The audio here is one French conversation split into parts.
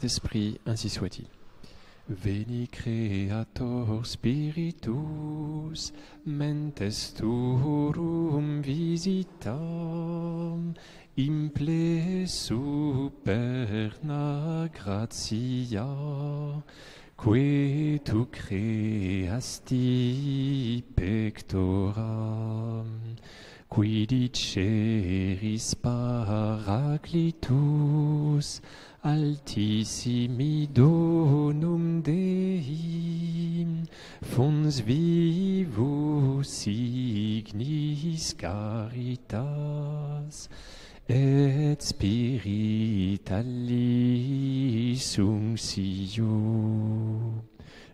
Saint-Esprit, ainsi soit-il. Veni Creator Spiritus, mentes tuorum visitam, imple superna gratia, que tu creasti pectora, qui diceris Paraclitus, altissimi donum Dei, fons vivus signis caritas, et spiritualis unctio.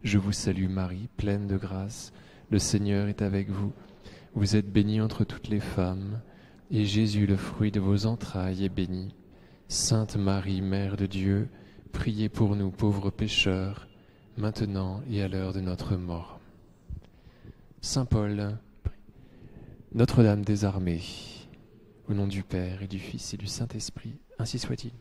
Je vous salue Marie, pleine de grâce, le Seigneur est avec vous. Vous êtes bénie entre toutes les femmes, et Jésus, le fruit de vos entrailles, est béni. Sainte Marie, Mère de Dieu, priez pour nous pauvres pécheurs, maintenant et à l'heure de notre mort. Saint Paul, Notre-Dame des Armées, au nom du Père et du Fils et du Saint-Esprit, ainsi soit-il.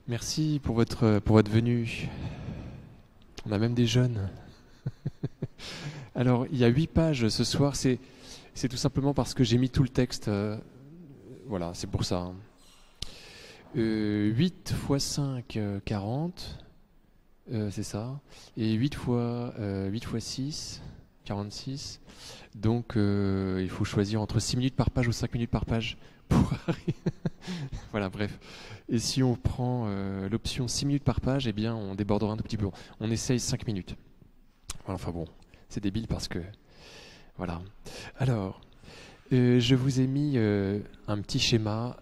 Merci pour votre venue. On a même des jeunes. Alors, il y a 8 pages ce soir. C'est tout simplement parce que j'ai mis tout le texte. Voilà, c'est pour ça. 8 x 5, 40. C'est ça. Et 8 x 6, 46. Donc, il faut choisir entre 6 minutes par page ou 5 minutes par page pour arriver. Voilà, bref. Et si on prend l'option 6 minutes par page, eh bien, on débordera un tout petit peu. On essaye 5 minutes. Voilà, enfin bon, c'est débile parce que... Voilà. Alors, je vous ai mis un petit schéma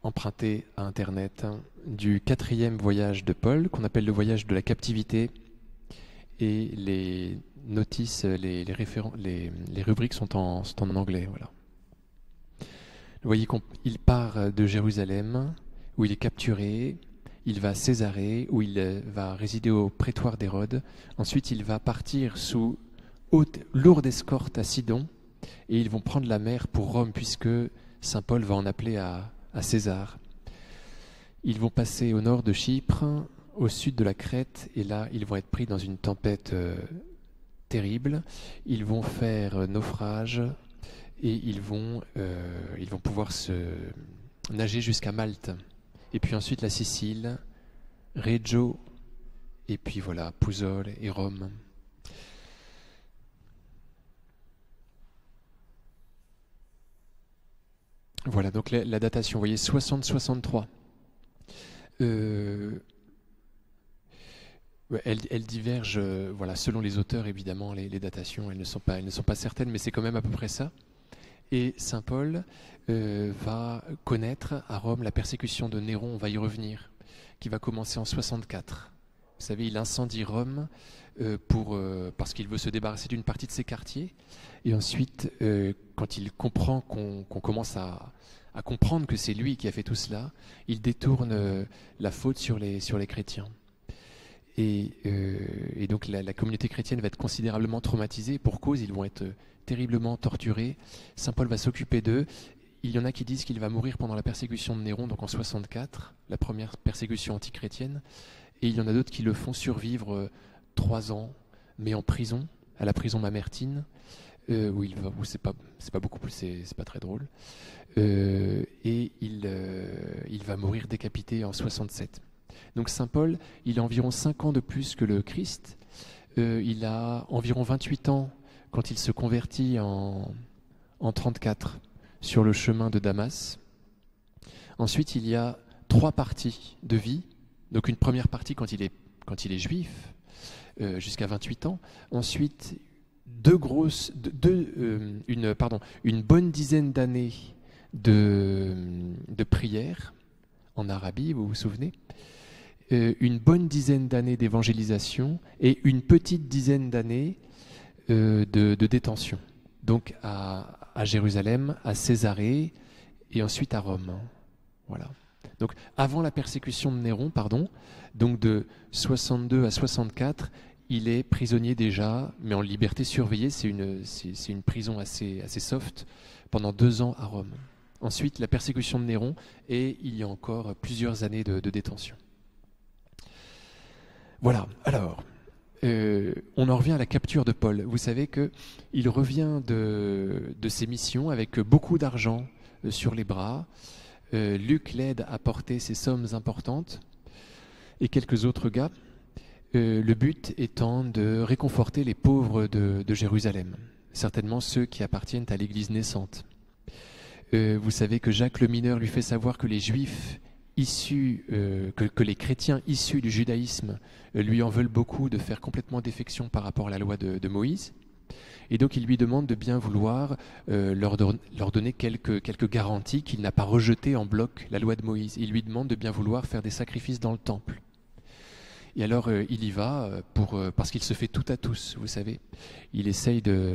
emprunté à Internet du 4e voyage de Paul, qu'on appelle le voyage de la captivité. Et les notices, les rubriques sont en anglais, voilà. Vous voyez qu'il part de Jérusalem, où il est capturé, il va à Césarée, où il va résider au prétoire d'Hérode. Ensuite, il va partir sous lourde escorte à Sidon, et ils vont prendre la mer pour Rome, puisque saint Paul va en appeler à César. Ils vont passer au nord de Chypre, au sud de la Crète, et là, ils vont être pris dans une tempête terrible. Ils vont faire naufrage, et ils vont pouvoir se nager jusqu'à Malte. Et puis ensuite la Sicile, Reggio, et puis voilà, Pouzole et Rome. Voilà, donc la datation, vous voyez, 60-63. Elle diverge, voilà, selon les auteurs, évidemment, les datations, elles ne sont pas certaines, mais c'est quand même à peu près ça. Et saint Paul va connaître à Rome la persécution de Néron, on va y revenir, qui va commencer en 64. Vous savez, il incendie Rome parce qu'il veut se débarrasser d'une partie de ses quartiers. Et ensuite, quand il comprend qu'on commence à comprendre que c'est lui qui a fait tout cela, il détourne la faute sur les chrétiens. Et donc la communauté chrétienne va être considérablement traumatisée. Pour cause, ils vont être terriblement torturés. Saint Paul va s'occuper d'eux. Il y en a qui disent qu'il va mourir pendant la persécution de Néron, donc en 64, la première persécution antichrétienne. Et il y en a d'autres qui le font survivre 3 ans, mais en prison, à la prison Mamertine, où c'est pas beaucoup plus, c'est pas très drôle. Et il va mourir décapité en 67. Donc saint Paul, il a environ 5 ans de plus que le Christ. Il a environ 28 ans quand il se convertit en 34 sur le chemin de Damas. Ensuite, il y a 3 parties de vie. Donc une première partie quand il est juif, jusqu'à 28 ans. Ensuite, une bonne dizaine d'années de prière en Arabie, vous vous souvenez, une bonne dizaine d'années d'évangélisation et une petite dizaine d'années de détention. Donc à Jérusalem, à Césarée et ensuite à Rome. Voilà. Donc avant la persécution de Néron, donc de 62 à 64, il est prisonnier déjà, mais en liberté surveillée. C'est une prison assez soft, pendant 2 ans à Rome. Ensuite, la persécution de Néron, et il y a encore plusieurs années de détention. Voilà, alors, on en revient à la capture de Paul. Vous savez qu'il revient de ses missions avec beaucoup d'argent sur les bras. Luc l'aide à porter ces sommes importantes, et quelques autres gars. Le but étant de réconforter les pauvres de Jérusalem, certainement ceux qui appartiennent à l'Église naissante. Vous savez que Jacques le mineur lui fait savoir que les Juifs issus, que les chrétiens issus du judaïsme lui en veulent beaucoup de faire complètement défection par rapport à la loi de Moïse. Et donc il lui demande de bien vouloir leur donner quelques garanties qu'il n'a pas rejeté en bloc la loi de Moïse. Il lui demande de bien vouloir faire des sacrifices dans le temple. Et alors il y va parce qu'il se fait tout à tous, vous savez. Il essaye de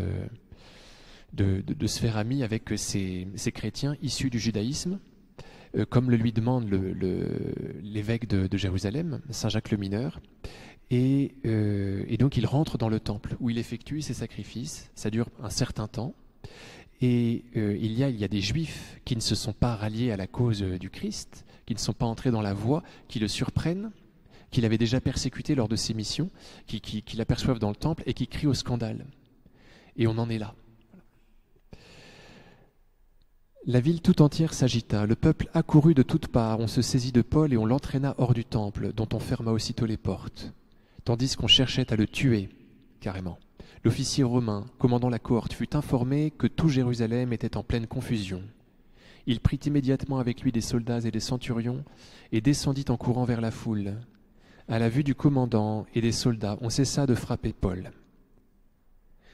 se faire ami avec ces chrétiens issus du judaïsme, comme le lui demande l'évêque de Jérusalem, Saint Jacques le mineur. Et donc il rentre dans le temple où il effectue ses sacrifices. Ça dure un certain temps. Et il y a des Juifs qui ne se sont pas ralliés à la cause du Christ, qui ne sont pas entrés dans la voie, qui le surprennent, qu'il avait déjà persécuté lors de ses missions, qui l'aperçoivent dans le temple et qui crient au scandale. Et on en est là. La ville tout entière s'agita, le peuple accourut de toutes parts, on se saisit de Paul et on l'entraîna hors du temple, dont on ferma aussitôt les portes, tandis qu'on cherchait à le tuer, carrément. L'officier romain, commandant la cohorte, fut informé que tout Jérusalem était en pleine confusion. Il prit immédiatement avec lui des soldats et des centurions et descendit en courant vers la foule. À la vue du commandant et des soldats, on cessa de frapper Paul.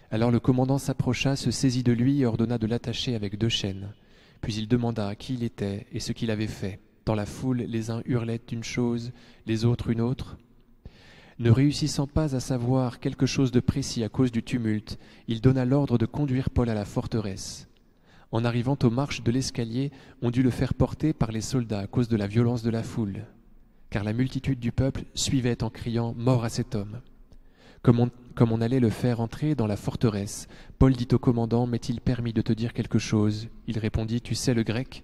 Alors le commandant s'approcha, se saisit de lui et ordonna de l'attacher avec 2 chaînes. Puis il demanda qui il était et ce qu'il avait fait. Dans la foule, les uns hurlaient une chose, les autres une autre. Ne réussissant pas à savoir quelque chose de précis à cause du tumulte, il donna l'ordre de conduire Paul à la forteresse. En arrivant aux marches de l'escalier, on dut le faire porter par les soldats à cause de la violence de la foule, car la multitude du peuple suivait en criant « Mort à cet homme !» Comme on allait le faire entrer dans la forteresse, Paul dit au commandant « M'est-il permis de te dire quelque chose ?» Il répondit « Tu sais le grec ?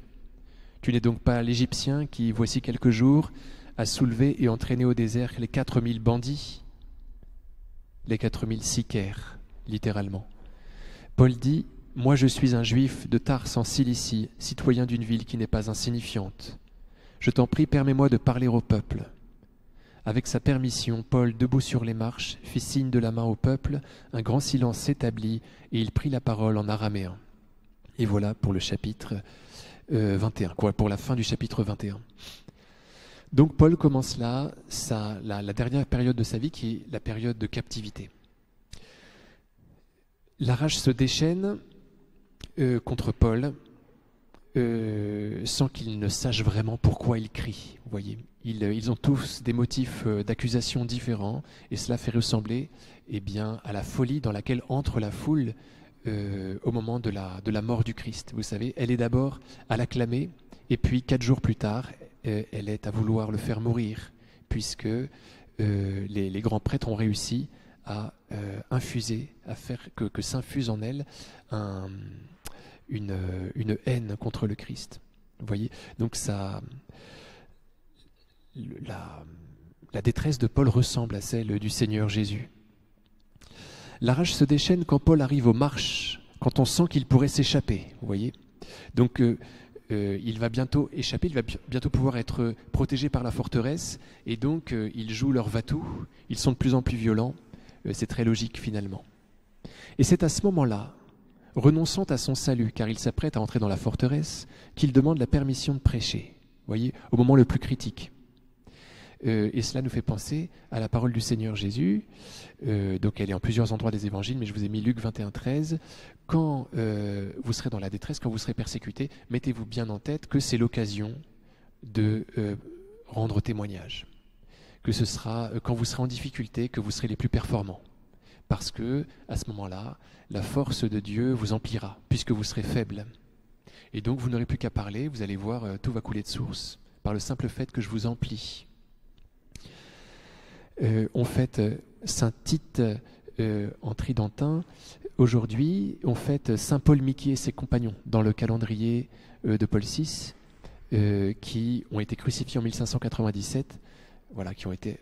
Tu n'es donc pas l'Égyptien qui, voici quelques jours, a soulevé et entraîné au désert les 4000 bandits ?» Les 4000 sicaires, littéralement. Paul dit « Moi je suis un juif de Tars en Cilicie, citoyen d'une ville qui n'est pas insignifiante. Je t'en prie, permets-moi de parler au peuple. » Avec sa permission, Paul, debout sur les marches, fit signe de la main au peuple, un grand silence s'établit et il prit la parole en araméen. Et voilà pour le chapitre 21, pour la fin du chapitre 21. Donc Paul commence là la dernière période de sa vie qui est la période de captivité. La rage se déchaîne contre Paul sans qu'il ne sache vraiment pourquoi il crie, vous voyez. Ils ont tous des motifs d'accusation différents et cela fait ressembler à la folie dans laquelle entre la foule au moment de la mort du Christ. Vous savez, elle est d'abord à l'acclamer et puis 4 jours plus tard, elle est à vouloir le faire mourir puisque les grands prêtres ont réussi à infuser, à faire que s'infuse en elle une haine contre le Christ. Vous voyez, donc la détresse de Paul ressemble à celle du Seigneur Jésus. La rage se déchaîne quand Paul arrive aux marches, quand on sent qu'il pourrait s'échapper, vous voyez. Donc il va bientôt échapper, il va bientôt pouvoir être protégé par la forteresse, et donc ils jouent leur va-tout, ils sont de plus en plus violents, c'est très logique finalement. Et c'est à ce moment-là, renonçant à son salut, car il s'apprête à entrer dans la forteresse, qu'il demande la permission de prêcher, vous voyez, au moment le plus critique. Et cela nous fait penser à la parole du Seigneur Jésus. Donc elle est en plusieurs endroits des évangiles, mais je vous ai mis Luc 21, 13. Quand vous serez dans la détresse, quand vous serez persécuté, mettez-vous bien en tête que c'est l'occasion de rendre témoignage. Que ce sera quand vous serez en difficulté que vous serez les plus performants. Parce que à ce moment-là, la force de Dieu vous emplira, puisque vous serez faible. Et donc vous n'aurez plus qu'à parler, vous allez voir, tout va couler de source, par le simple fait que je vous emplis. on fête Saint Tite en tridentin. Aujourd'hui, on fête Saint Paul Mickey et ses compagnons dans le calendrier de Paul VI, qui ont été crucifiés en 1597, voilà, qui ont été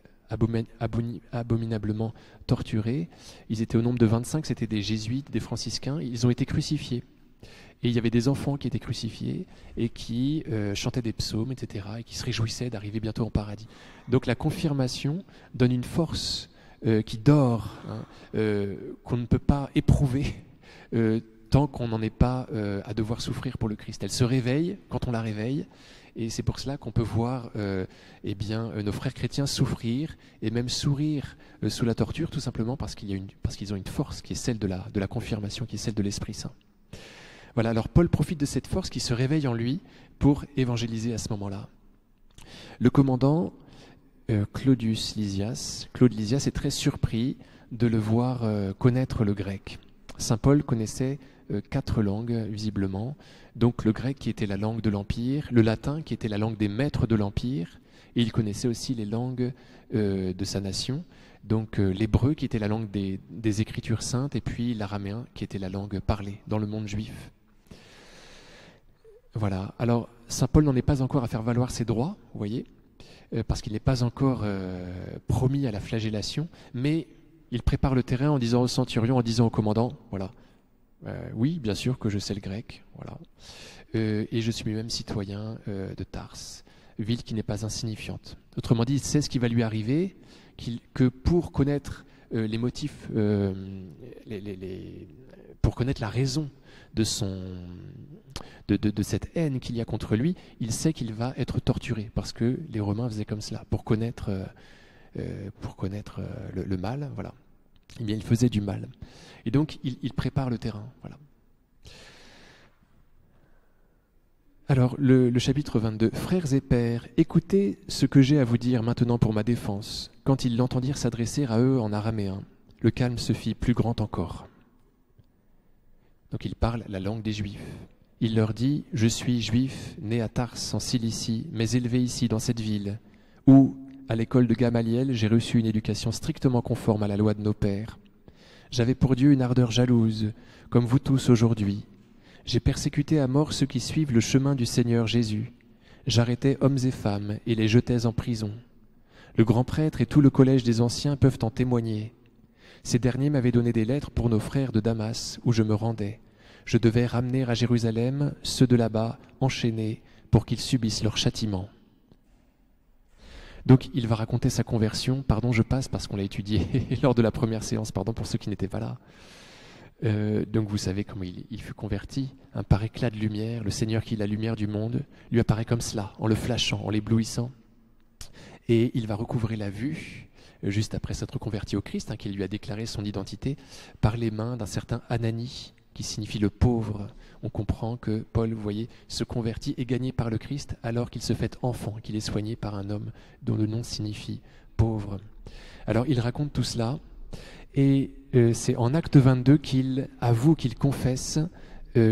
abominablement torturés. Ils étaient au nombre de 25, c'était des jésuites, des franciscains. Ils ont été crucifiés. Et il y avait des enfants qui étaient crucifiés et qui chantaient des psaumes, etc., et qui se réjouissaient d'arriver bientôt en paradis. Donc la confirmation donne une force qui dort, qu'on ne peut pas éprouver tant qu'on n'en est pas à devoir souffrir pour le Christ. Elle se réveille quand on la réveille, et c'est pour cela qu'on peut voir nos frères chrétiens souffrir et même sourire sous la torture, tout simplement parce qu'ils ont une force qui est celle de la confirmation, qui est celle de l'Esprit Saint. Voilà, alors Paul profite de cette force qui se réveille en lui pour évangéliser à ce moment-là. Le commandant Claude Lysias est très surpris de le voir connaître le grec. Saint Paul connaissait 4 langues, visiblement. Donc le grec qui était la langue de l'Empire, le latin qui était la langue des maîtres de l'Empire, et il connaissait aussi les langues de sa nation. Donc l'hébreu qui était la langue des Écritures saintes, et puis l'araméen qui était la langue parlée dans le monde juif. Voilà. Alors Saint Paul n'en est pas encore à faire valoir ses droits, vous voyez, parce qu'il n'est pas encore promis à la flagellation, mais il prépare le terrain en disant au centurion, en disant au commandant, voilà, oui, bien sûr que je sais le grec, voilà, et je suis même citoyen de Tarse, ville qui n'est pas insignifiante. Autrement dit, il sait ce qui va lui arriver, que pour connaître les motifs, pour connaître la raison de cette haine qu'il y a contre lui, il sait qu'il va être torturé, parce que les Romains faisaient comme cela, pour connaître le mal, voilà. Eh bien, il faisait du mal. Et donc, il prépare le terrain, voilà. Alors, le chapitre 22. « Frères et pères, écoutez ce que j'ai à vous dire maintenant pour ma défense. » Quand ils l'entendirent s'adresser à eux en araméen, le calme se fit plus grand encore. Donc il parle la langue des Juifs. Il leur dit « Je suis juif, né à Tarse en Cilicie, mais élevé ici dans cette ville, où, à l'école de Gamaliel, j'ai reçu une éducation strictement conforme à la loi de nos pères. J'avais pour Dieu une ardeur jalouse, comme vous tous aujourd'hui. J'ai persécuté à mort ceux qui suivent le chemin du Seigneur Jésus. J'arrêtais hommes et femmes et les jetais en prison. Le grand prêtre et tout le collège des anciens peuvent en témoigner. Ces derniers m'avaient donné des lettres pour nos frères de Damas, où je me rendais. Je devais ramener à Jérusalem ceux de là-bas, enchaînés, pour qu'ils subissent leur châtiment. » Donc il va raconter sa conversion. Pardon, je passe parce qu'on l'a étudié lors de la première séance, pardon pour ceux qui n'étaient pas là. Donc vous savez comment il fut converti, par éclat de lumière. Le Seigneur qui est la lumière du monde lui apparaît comme cela, en le flashant, en l'éblouissant. Et il va recouvrer la vue, juste après s'être converti au Christ, qui lui a déclaré son identité, par les mains d'un certain Ananie, qui signifie le pauvre. On comprend que Paul, vous voyez, se convertit et gagné par le Christ alors qu'il se fait enfant, qu'il est soigné par un homme dont le nom signifie pauvre. Alors il raconte tout cela, et c'est en acte 22 qu'il avoue, qu'il confesse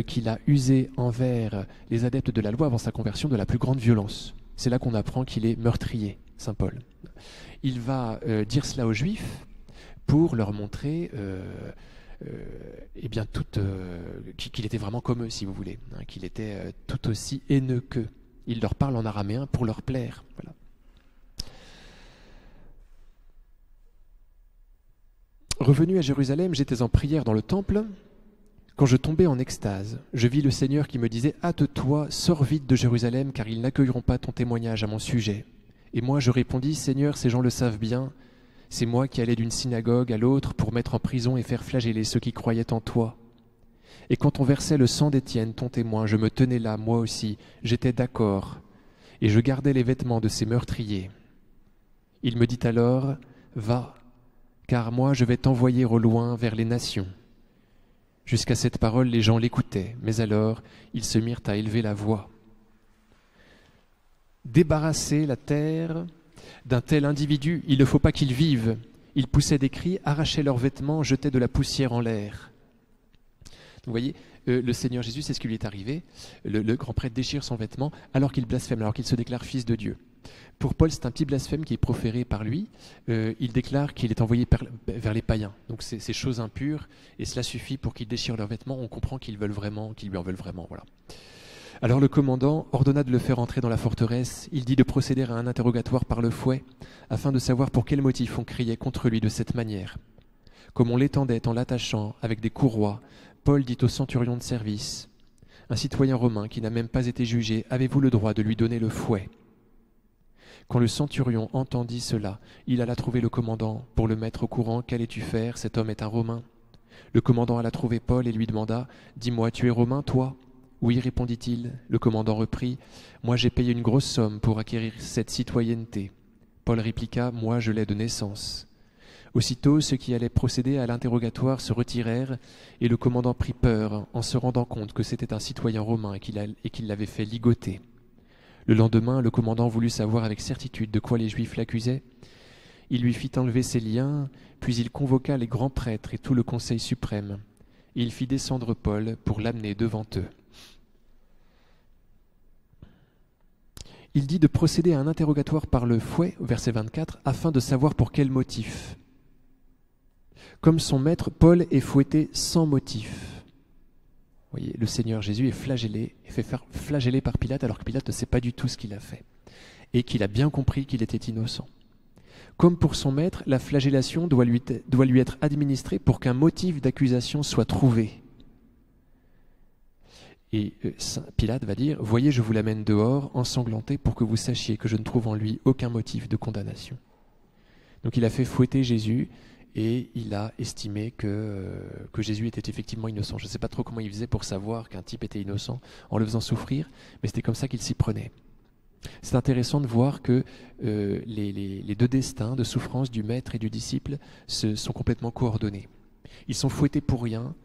qu'il a usé envers les adeptes de la loi avant sa conversion de la plus grande violence. C'est là qu'on apprend qu'il est meurtrier, saint Paul. Il va dire cela aux Juifs pour leur montrer qu'il était vraiment comme eux, si vous voulez, qu'il était tout aussi haineux qu'eux. Il leur parle en araméen pour leur plaire. Voilà. Revenu à Jérusalem, j'étais en prière dans le temple, quand je tombais en extase. Je vis le Seigneur qui me disait « Hâte-toi, sors vite de Jérusalem, car ils n'accueilleront pas ton témoignage à mon sujet. » Et moi je répondis « Seigneur, ces gens le savent bien. C'est moi qui allais d'une synagogue à l'autre pour mettre en prison et faire flageller ceux qui croyaient en toi. Et quand on versait le sang d'Étienne, ton témoin, je me tenais là, moi aussi, j'étais d'accord, et je gardais les vêtements de ces meurtriers. Il me dit alors, va, car moi je vais t'envoyer au loin vers les nations. Jusqu'à cette parole, les gens l'écoutaient, mais alors ils se mirent à élever la voix. Débarrasser la terre d'un tel individu, il ne faut pas qu'il vive. Ils poussaient des cris, arrachaient leurs vêtements, jetaient de la poussière en l'air. Vous voyez, le Seigneur Jésus, c'est ce qui lui est arrivé. Le grand prêtre déchire son vêtement alors qu'il blasphème, alors qu'il se déclare fils de Dieu. Pour Paul, c'est un petit blasphème qui est proféré par lui. Il déclare qu'il est envoyé vers les païens. Donc c'est ces choses impures, et cela suffit pour qu'ils déchirent leurs vêtements. On comprend qu'ils lui en veulent vraiment. Voilà. Alors le commandant ordonna de le faire entrer dans la forteresse. Il dit de procéder à un interrogatoire par le fouet, afin de savoir pour quel motif on criait contre lui de cette manière. Comme on l'étendait en l'attachant avec des courroies, Paul dit au centurion de service, « Un citoyen romain qui n'a même pas été jugé, avez-vous le droit de lui donner le fouet ?» Quand le centurion entendit cela, il alla trouver le commandant pour le mettre au courant. « Qu'allais-tu faire? Cet homme est un Romain. » Le commandant alla trouver Paul et lui demanda, « Dis-moi, tu es Romain, toi ?» « Oui, répondit-il. » Le commandant reprit, « Moi j'ai payé une grosse somme pour acquérir cette citoyenneté. » Paul répliqua, « Moi je l'ai de naissance. » Aussitôt, ceux qui allaient procéder à l'interrogatoire se retirèrent, et le commandant prit peur en se rendant compte que c'était un citoyen romain et qu'il l'avait fait ligoter. Le lendemain, le commandant voulut savoir avec certitude de quoi les Juifs l'accusaient. Il lui fit enlever ses liens, puis il convoqua les grands prêtres et tout le conseil suprême. Il fit descendre Paul pour l'amener devant eux. Il dit de procéder à un interrogatoire par le fouet, au verset 24, afin de savoir pour quel motif. Comme son maître, Paul est fouetté sans motif. Vous voyez, le Seigneur Jésus est flagellé, et fait faire flageller par Pilate, alors que Pilate ne sait pas du tout ce qu'il a fait, et qu'il a bien compris qu'il était innocent. Comme pour son maître, la flagellation doit lui être administrée pour qu'un motif d'accusation soit trouvé. Et Pilate va dire, « Voyez, je vous l'amène dehors, ensanglanté, pour que vous sachiez que je ne trouve en lui aucun motif de condamnation. » Donc il a fait fouetter Jésus, et il a estimé que Jésus était effectivement innocent. Je ne sais pas trop comment il faisait pour savoir qu'un type était innocent en le faisant souffrir, mais c'était comme ça qu'il s'y prenait. C'est intéressant de voir que les deux destins de souffrance du maître et du disciple sont complètement coordonnés. Ils sont fouettés pour rien,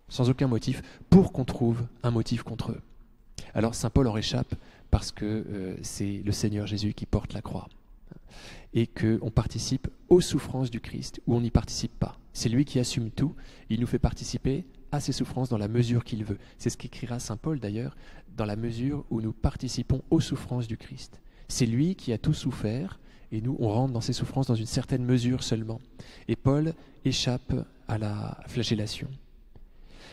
sans aucun motif, pour qu'on trouve un motif contre eux. Alors saint Paul en réchappe parce que c'est le Seigneur Jésus qui porte la croix et qu'on participe aux souffrances du Christ ou on n'y participe pas. C'est lui qui assume tout, il nous fait participer à ses souffrances dans la mesure qu'il veut. C'est ce qu'écrira saint Paul d'ailleurs, dans la mesure où nous participons aux souffrances du Christ. C'est lui qui a tout souffert et nous on rentre dans ses souffrances dans une certaine mesure seulement. Et Paul échappe à la flagellation.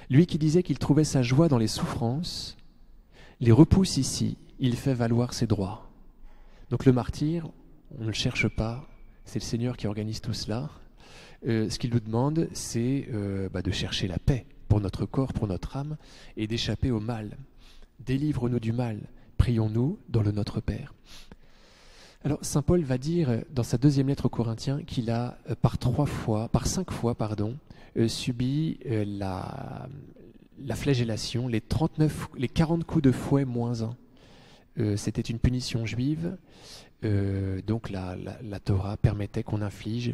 Lui qui disait qu'il trouvait sa joie dans les souffrances, les repousse ici, il fait valoir ses droits. Donc le martyr, on ne le cherche pas, c'est le Seigneur qui organise tout cela. Ce qu'il nous demande, c'est de chercher la paix pour notre corps, pour notre âme, et d'échapper au mal. Délivre-nous du mal, prions-nous dans le Notre Père. Alors saint Paul va dire dans sa deuxième lettre aux Corinthiens qu'il a par 5 fois, subi la flagellation, les 40 coups de fouet moins 1. C'était une punition juive, donc la Torah permettait qu'on inflige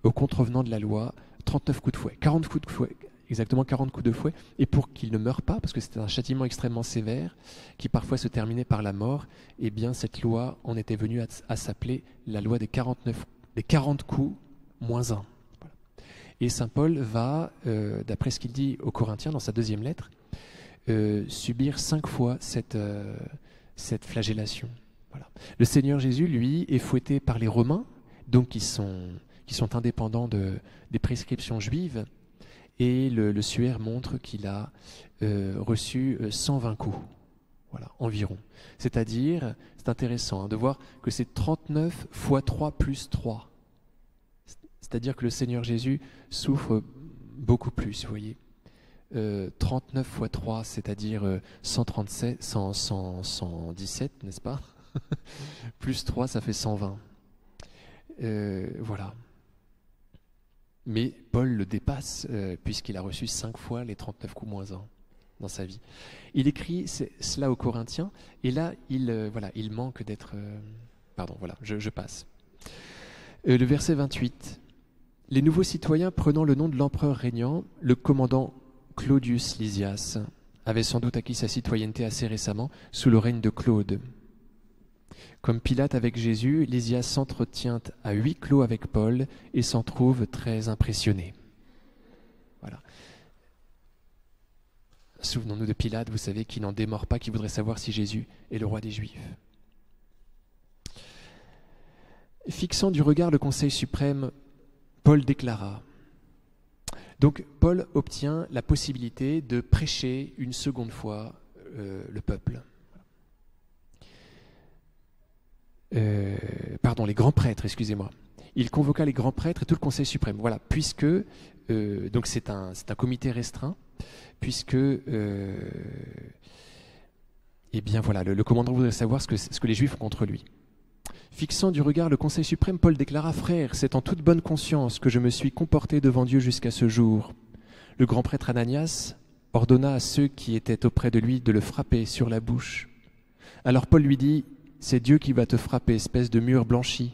aux contrevenants de la loi 39 coups de fouet, 40 coups de fouet, exactement 40 coups de fouet, et pour qu'il ne meure pas, parce que c'était un châtiment extrêmement sévère, qui parfois se terminait par la mort, eh bien cette loi en était venue à s'appeler la loi des 40 coups moins 1. Voilà. Et saint Paul va, d'après ce qu'il dit aux Corinthiens dans sa deuxième lettre, subir 5 fois cette flagellation. Voilà. Le Seigneur Jésus, lui, est fouetté par les Romains, donc qui sont indépendants des prescriptions juives, et le suaire montre qu'il a reçu 120 coups, voilà, environ. C'est-à-dire, c'est intéressant de voir que c'est 39 fois 3 plus 3. C'est-à-dire que le Seigneur Jésus souffre beaucoup plus, vous voyez. 39 fois 3, c'est-à-dire 117, n'est-ce pas? Plus 3, ça fait 120. Voilà. Mais Paul le dépasse, puisqu'il a reçu 5 fois les 39 coups moins 1 dans sa vie. Il écrit cela aux Corinthiens, et là, il manque d'être... je passe. Le verset 28. Les nouveaux citoyens prenant le nom de l'empereur régnant, le commandant Claudius Lysias avait sans doute acquis sa citoyenneté assez récemment sous le règne de Claude. Comme Pilate avec Jésus, Lysias s'entretient à huis clos avec Paul et s'en trouve très impressionné. Voilà. Souvenons-nous de Pilate, vous savez, qui n'en démord pas, qui voudrait savoir si Jésus est le roi des Juifs. Fixant du regard le Conseil suprême, Paul déclara. Donc Paul obtient la possibilité de prêcher une seconde fois le peuple. Les grands prêtres, excusez-moi. Il convoqua les grands prêtres et tout le Conseil suprême. Voilà, puisque donc c'est un comité restreint, puisque le commandant voudrait savoir ce que les Juifs ont contre lui. Fixant du regard le Conseil suprême, Paul déclara: « Frères, c'est en toute bonne conscience que je me suis comporté devant Dieu jusqu'à ce jour. » Le grand prêtre Ananias ordonna à ceux qui étaient auprès de lui de le frapper sur la bouche. Alors Paul lui dit: « C'est Dieu qui va te frapper, espèce de mur blanchi.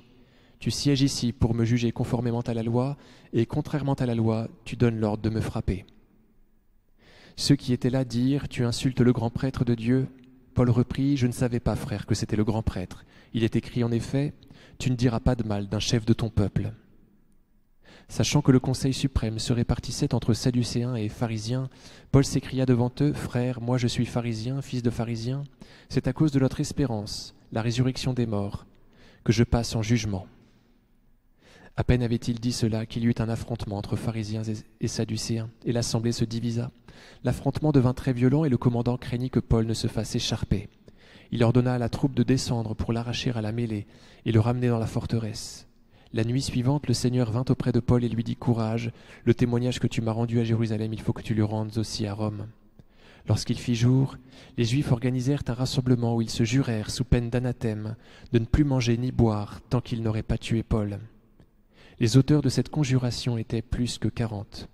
Tu sièges ici pour me juger conformément à la loi, et contrairement à la loi, tu donnes l'ordre de me frapper. » Ceux qui étaient là dirent: « Tu insultes le grand prêtre de Dieu. » Paul reprit: « Je ne savais pas, frère, que c'était le grand prêtre. Il est écrit en effet: Tu ne diras pas de mal d'un chef de ton peuple. » Sachant que le Conseil suprême se répartissait entre Sadducéens et pharisiens, Paul s'écria devant eux: « Frères, moi je suis pharisien, fils de pharisien. C'est à cause de notre espérance, la résurrection des morts, que je passe en jugement. » À peine avait-il dit cela qu'il y eut un affrontement entre pharisiens et sadducéens, et l'assemblée se divisa. L'affrontement devint très violent et le commandant craignit que Paul ne se fasse écharper. Il ordonna à la troupe de descendre pour l'arracher à la mêlée et le ramener dans la forteresse. La nuit suivante, le Seigneur vint auprès de Paul et lui dit: « Courage, le témoignage que tu m'as rendu à Jérusalem, il faut que tu le rendes aussi à Rome. » Lorsqu'il fit jour, les Juifs organisèrent un rassemblement où ils se jurèrent, sous peine d'anathème, de ne plus manger ni boire tant qu'ils n'auraient pas tué Paul. Les auteurs de cette conjuration étaient plus que 40.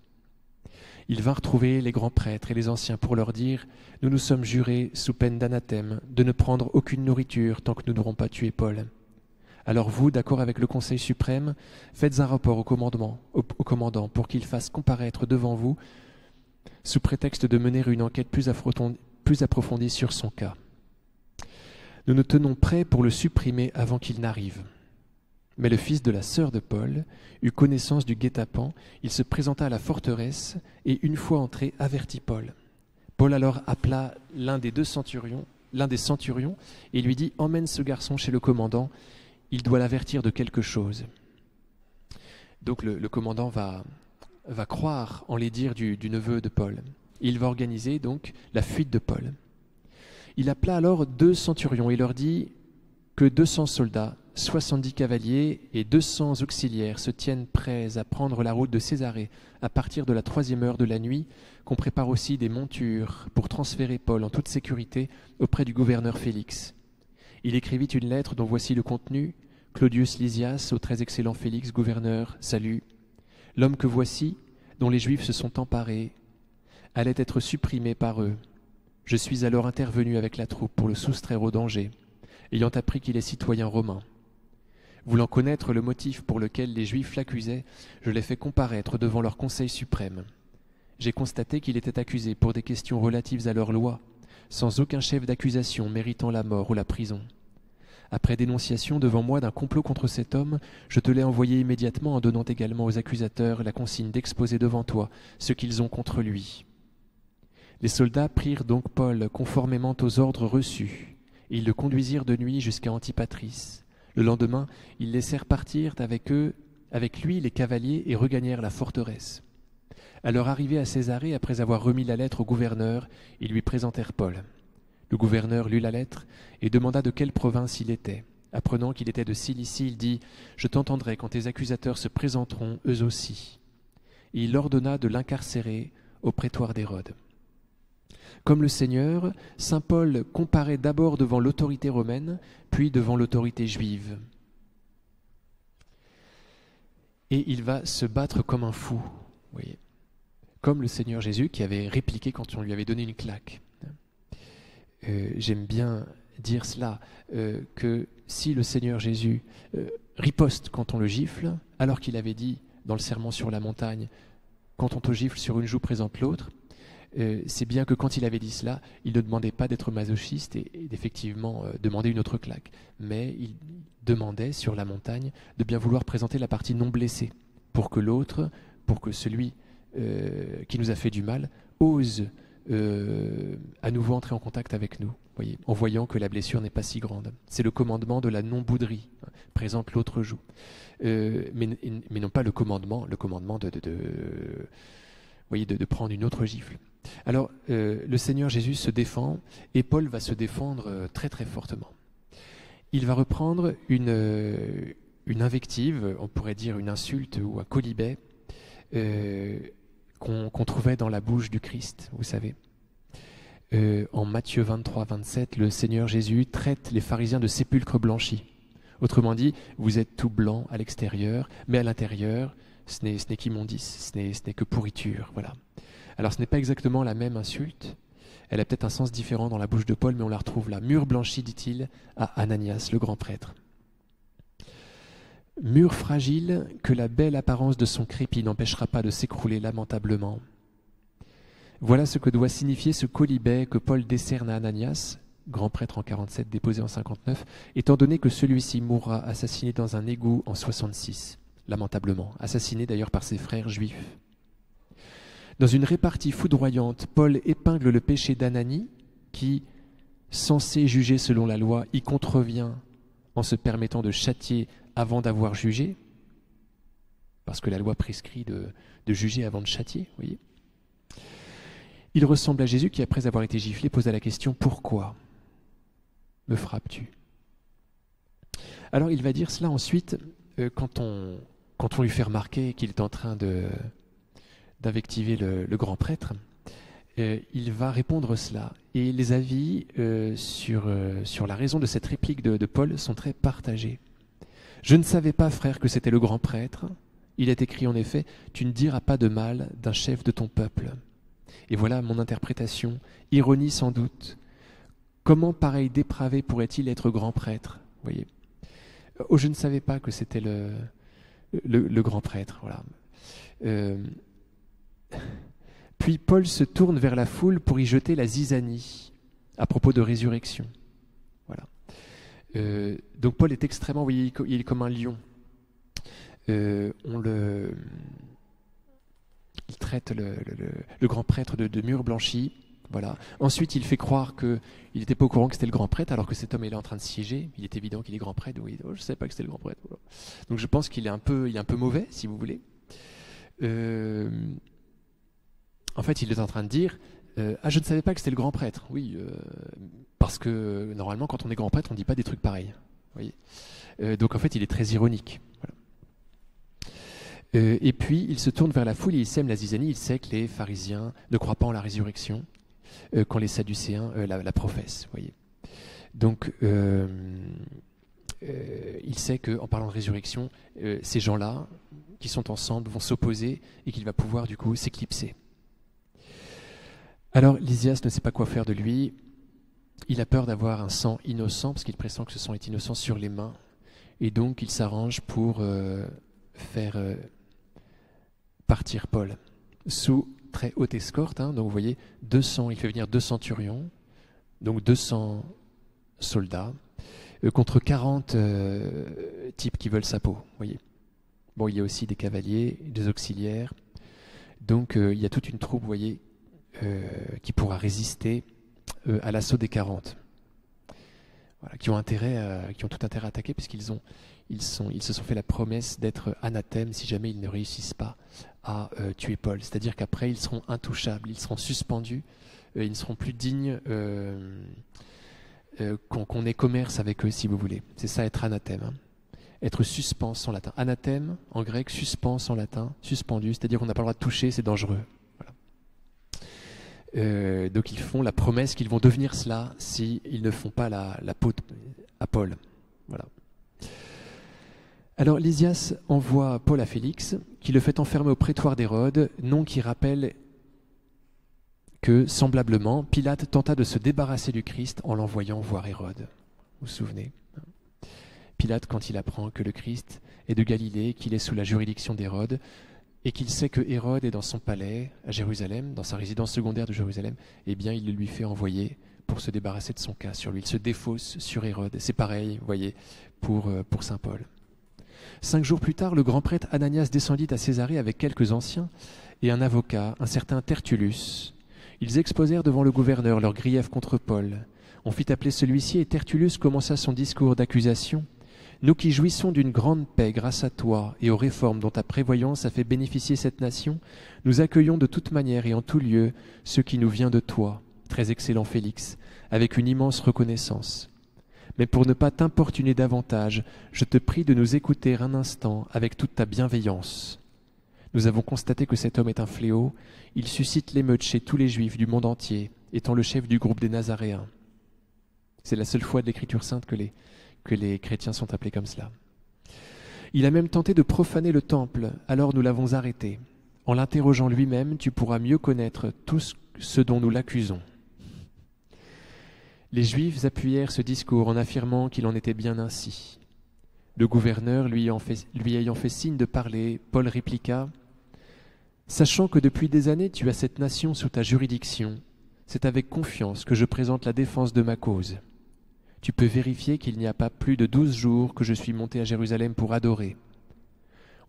Ils vinrent trouver les grands prêtres et les anciens pour leur dire: « Nous nous sommes jurés, sous peine d'anathème, de ne prendre aucune nourriture tant que nous n'aurons pas tué Paul. Alors vous, d'accord avec le Conseil suprême, faites un rapport au commandant pour qu'il fasse comparaître devant vous, sous prétexte de mener une enquête plus approfondie sur son cas. Nous nous tenons prêts pour le supprimer avant qu'il n'arrive. » Mais le fils de la sœur de Paul eut connaissance du guet-apens, il se présenta à la forteresse et, une fois entré, avertit Paul. Paul alors appela l'un des centurions, et lui dit: « Emmène ce garçon chez le commandant, il doit l'avertir de quelque chose. » Donc le commandant va croire en les dires du neveu de Paul. Il va organiser donc la fuite de Paul. Il appela alors 2 centurions et leur dit que 200 soldats, 70 cavaliers et 200 auxiliaires se tiennent prêts à prendre la route de Césarée à partir de la 3e heure de la nuit, qu'on prépare aussi des montures pour transférer Paul en toute sécurité auprès du gouverneur Félix. Il écrivit une lettre dont voici le contenu: « Claudius Lysias, au très excellent Félix, gouverneur, salut. L'homme que voici, dont les Juifs se sont emparés, allait être supprimé par eux. Je suis alors intervenu avec la troupe pour le soustraire au danger, ayant appris qu'il est citoyen romain. Voulant connaître le motif pour lequel les Juifs l'accusaient, je l'ai fait comparaître devant leur Conseil suprême. J'ai constaté qu'il était accusé pour des questions relatives à leur loi, sans aucun chef d'accusation méritant la mort ou la prison. Après dénonciation devant moi d'un complot contre cet homme, je te l'ai envoyé immédiatement en donnant également aux accusateurs la consigne d'exposer devant toi ce qu'ils ont contre lui. » Les soldats prirent donc Paul conformément aux ordres reçus, et ils le conduisirent de nuit jusqu'à Antipatris. Le lendemain, ils laissèrent partir avec lui les cavaliers et regagnèrent la forteresse. À leur arrivée à Césarée, après avoir remis la lettre au gouverneur, ils lui présentèrent Paul. Le gouverneur lut la lettre et demanda de quelle province il était. Apprenant qu'il était de Cilicie, il dit: « Je t'entendrai quand tes accusateurs se présenteront eux aussi. » Et il ordonna de l'incarcérer au prétoire d'Hérode. Comme le Seigneur, saint Paul comparaît d'abord devant l'autorité romaine, puis devant l'autorité juive. Et il va se battre comme un fou, vous voyez, comme le Seigneur Jésus qui avait répliqué quand on lui avait donné une claque. J'aime bien dire cela, que si le Seigneur Jésus riposte quand on le gifle, alors qu'il avait dit dans le sermon sur la montagne, quand on te gifle sur une joue présente l'autre, c'est bien que quand il avait dit cela, il ne demandait pas d'être masochiste et d'effectivement demander une autre claque, mais il demandait sur la montagne de bien vouloir présenter la partie non blessée, pour que l'autre, pour que celui qui nous a fait du mal, ose à nouveau entrer en contact avec nous. voyez, en voyant que la blessure n'est pas si grande. C'est le commandement de la non-bouderie, présente l'autre joue. Mais non pas le commandement de prendre une autre gifle. Alors, le Seigneur Jésus se défend, et Paul va se défendre très très fortement. Il va reprendre une invective, on pourrait dire une insulte ou un quolibet, qu'on trouvait dans la bouche du Christ, vous savez. En Matthieu 23, 27, le Seigneur Jésus traite les pharisiens de sépulcres blanchis. Autrement dit, vous êtes tout blanc à l'extérieur, mais à l'intérieur, ce n'est qu'immondice, ce n'est que pourriture. Voilà. Alors ce n'est pas exactement la même insulte, elle a peut-être un sens différent dans la bouche de Paul, mais on la retrouve là. Mur blanchi, dit-il, à Ananias, le grand prêtre. Mur fragile que la belle apparence de son crépi n'empêchera pas de s'écrouler lamentablement. Voilà ce que doit signifier ce quolibet que Paul décerne à Ananias, grand prêtre en 47, déposé en 59, étant donné que celui-ci mourra assassiné dans un égout en 66, lamentablement, assassiné d'ailleurs par ses frères juifs. Dans une répartie foudroyante, Paul épingle le péché d'Ananie, qui, censé juger selon la loi, y contrevient en se permettant de châtier avant d'avoir jugé, parce que la loi prescrit de juger avant de châtier, vous voyez. Il ressemble à Jésus qui, après avoir été giflé, posa la question « Pourquoi me frappes-tu » Alors il va dire cela ensuite quand on lui fait remarquer qu'il est en train d'invectiver le grand prêtre. Il va répondre cela. Et les avis sur la raison de cette réplique de Paul sont très partagés. « Je ne savais pas, frère, que c'était le grand prêtre. Il est écrit en effet, tu ne diras pas de mal d'un chef de ton peuple. » Et voilà mon interprétation, ironie sans doute. Comment pareil dépravé pourrait-il être grand prêtre ? Vous voyez. Oh, je ne savais pas que c'était le grand prêtre. Voilà. Puis Paul se tourne vers la foule pour y jeter la zizanie à propos de résurrection. Voilà. Donc Paul est extrêmement, vous voyez, il est comme un lion. Il traite le grand prêtre de mur blanchi. Voilà. Ensuite, il fait croire qu'il n'était pas au courant que c'était le grand prêtre, alors que cet homme est là en train de siéger. Il est évident qu'il est grand prêtre. Oui, je ne savais pas que c'était le grand prêtre. Voilà. Donc je pense qu'il est un peu mauvais, si vous voulez. En fait, il est en train de dire je ne savais pas que c'était le grand prêtre. Oui, parce que normalement, quand on est grand prêtre, on ne dit pas des trucs pareils. Vous voyez. Donc en fait, il est très ironique. Voilà. Et puis, il se tourne vers la foule et il sème la zizanie. Il sait que les pharisiens ne croient pas en la résurrection quand les sadducéens la professent. Vous voyez. Donc, il sait qu'en parlant de résurrection, ces gens-là qui sont ensemble vont s'opposer et qu'il va pouvoir du coup s'éclipser. Alors, Lysias ne sait pas quoi faire de lui. Il a peur d'avoir un sang innocent parce qu'il pressent que ce sang est innocent sur les mains. Et donc, il s'arrange pour faire partir Paul sous très haute escorte. Donc vous voyez, il fait venir 2 centurions, donc 200 soldats, contre 40 types qui veulent sa peau. Vous voyez. Bon, il y a aussi des cavaliers, des auxiliaires. Donc il y a toute une troupe, vous voyez, qui pourra résister à l'assaut des 40. Voilà, qui ont tout intérêt à attaquer puisqu'ils se sont fait la promesse d'être anathèmes si jamais ils ne réussissent pas à tuer Paul. C'est-à-dire qu'après, ils seront intouchables, ils seront suspendus, ils ne seront plus dignes qu'on ait commerce avec eux, si vous voulez. C'est ça, être anathème. Hein. Être suspens en latin. Anathème, en grec, suspens en latin, suspendu, c'est-à-dire qu'on n'a pas le droit de toucher, c'est dangereux. Voilà. Donc ils font la promesse qu'ils vont devenir cela s'ils ne font pas la peau à Paul. Voilà. Alors Lysias envoie Paul à Félix, qui le fait enfermer au prétoire d'Hérode, nom qui rappelle que, semblablement, Pilate tenta de se débarrasser du Christ en l'envoyant voir Hérode. Vous vous souvenez ? Pilate, quand il apprend que le Christ est de Galilée, qu'il est sous la juridiction d'Hérode, et qu'il sait que Hérode est dans son palais à Jérusalem, dans sa résidence secondaire de Jérusalem, eh bien il le lui fait envoyer pour se débarrasser de son cas sur lui. Il se défausse sur Hérode. C'est pareil, vous voyez, pour saint Paul. 5 jours plus tard, le grand prêtre Ananias descendit à Césarée avec quelques anciens et un avocat, un certain Tertullus. Ils exposèrent devant le gouverneur leurs griefs contre Paul. On fit appeler celui-ci et Tertullus commença son discours d'accusation. Nous qui jouissons d'une grande paix grâce à toi et aux réformes dont ta prévoyance a fait bénéficier cette nation, nous accueillons de toute manière et en tout lieu ce qui nous vient de toi, très excellent Félix, avec une immense reconnaissance. Mais pour ne pas t'importuner davantage, je te prie de nous écouter un instant avec toute ta bienveillance. Nous avons constaté que cet homme est un fléau, il suscite l'émeute chez tous les Juifs du monde entier, étant le chef du groupe des Nazaréens. C'est la seule fois de l'Écriture sainte que les chrétiens sont appelés comme cela. Il a même tenté de profaner le temple, alors nous l'avons arrêté. En l'interrogeant lui-même, tu pourras mieux connaître tout ce dont nous l'accusons. Les Juifs appuyèrent ce discours en affirmant qu'il en était bien ainsi. Le gouverneur lui ayant fait signe de parler, Paul répliqua « Sachant que depuis des années tu as cette nation sous ta juridiction, c'est avec confiance que je présente la défense de ma cause. Tu peux vérifier qu'il n'y a pas plus de 12 jours que je suis monté à Jérusalem pour adorer.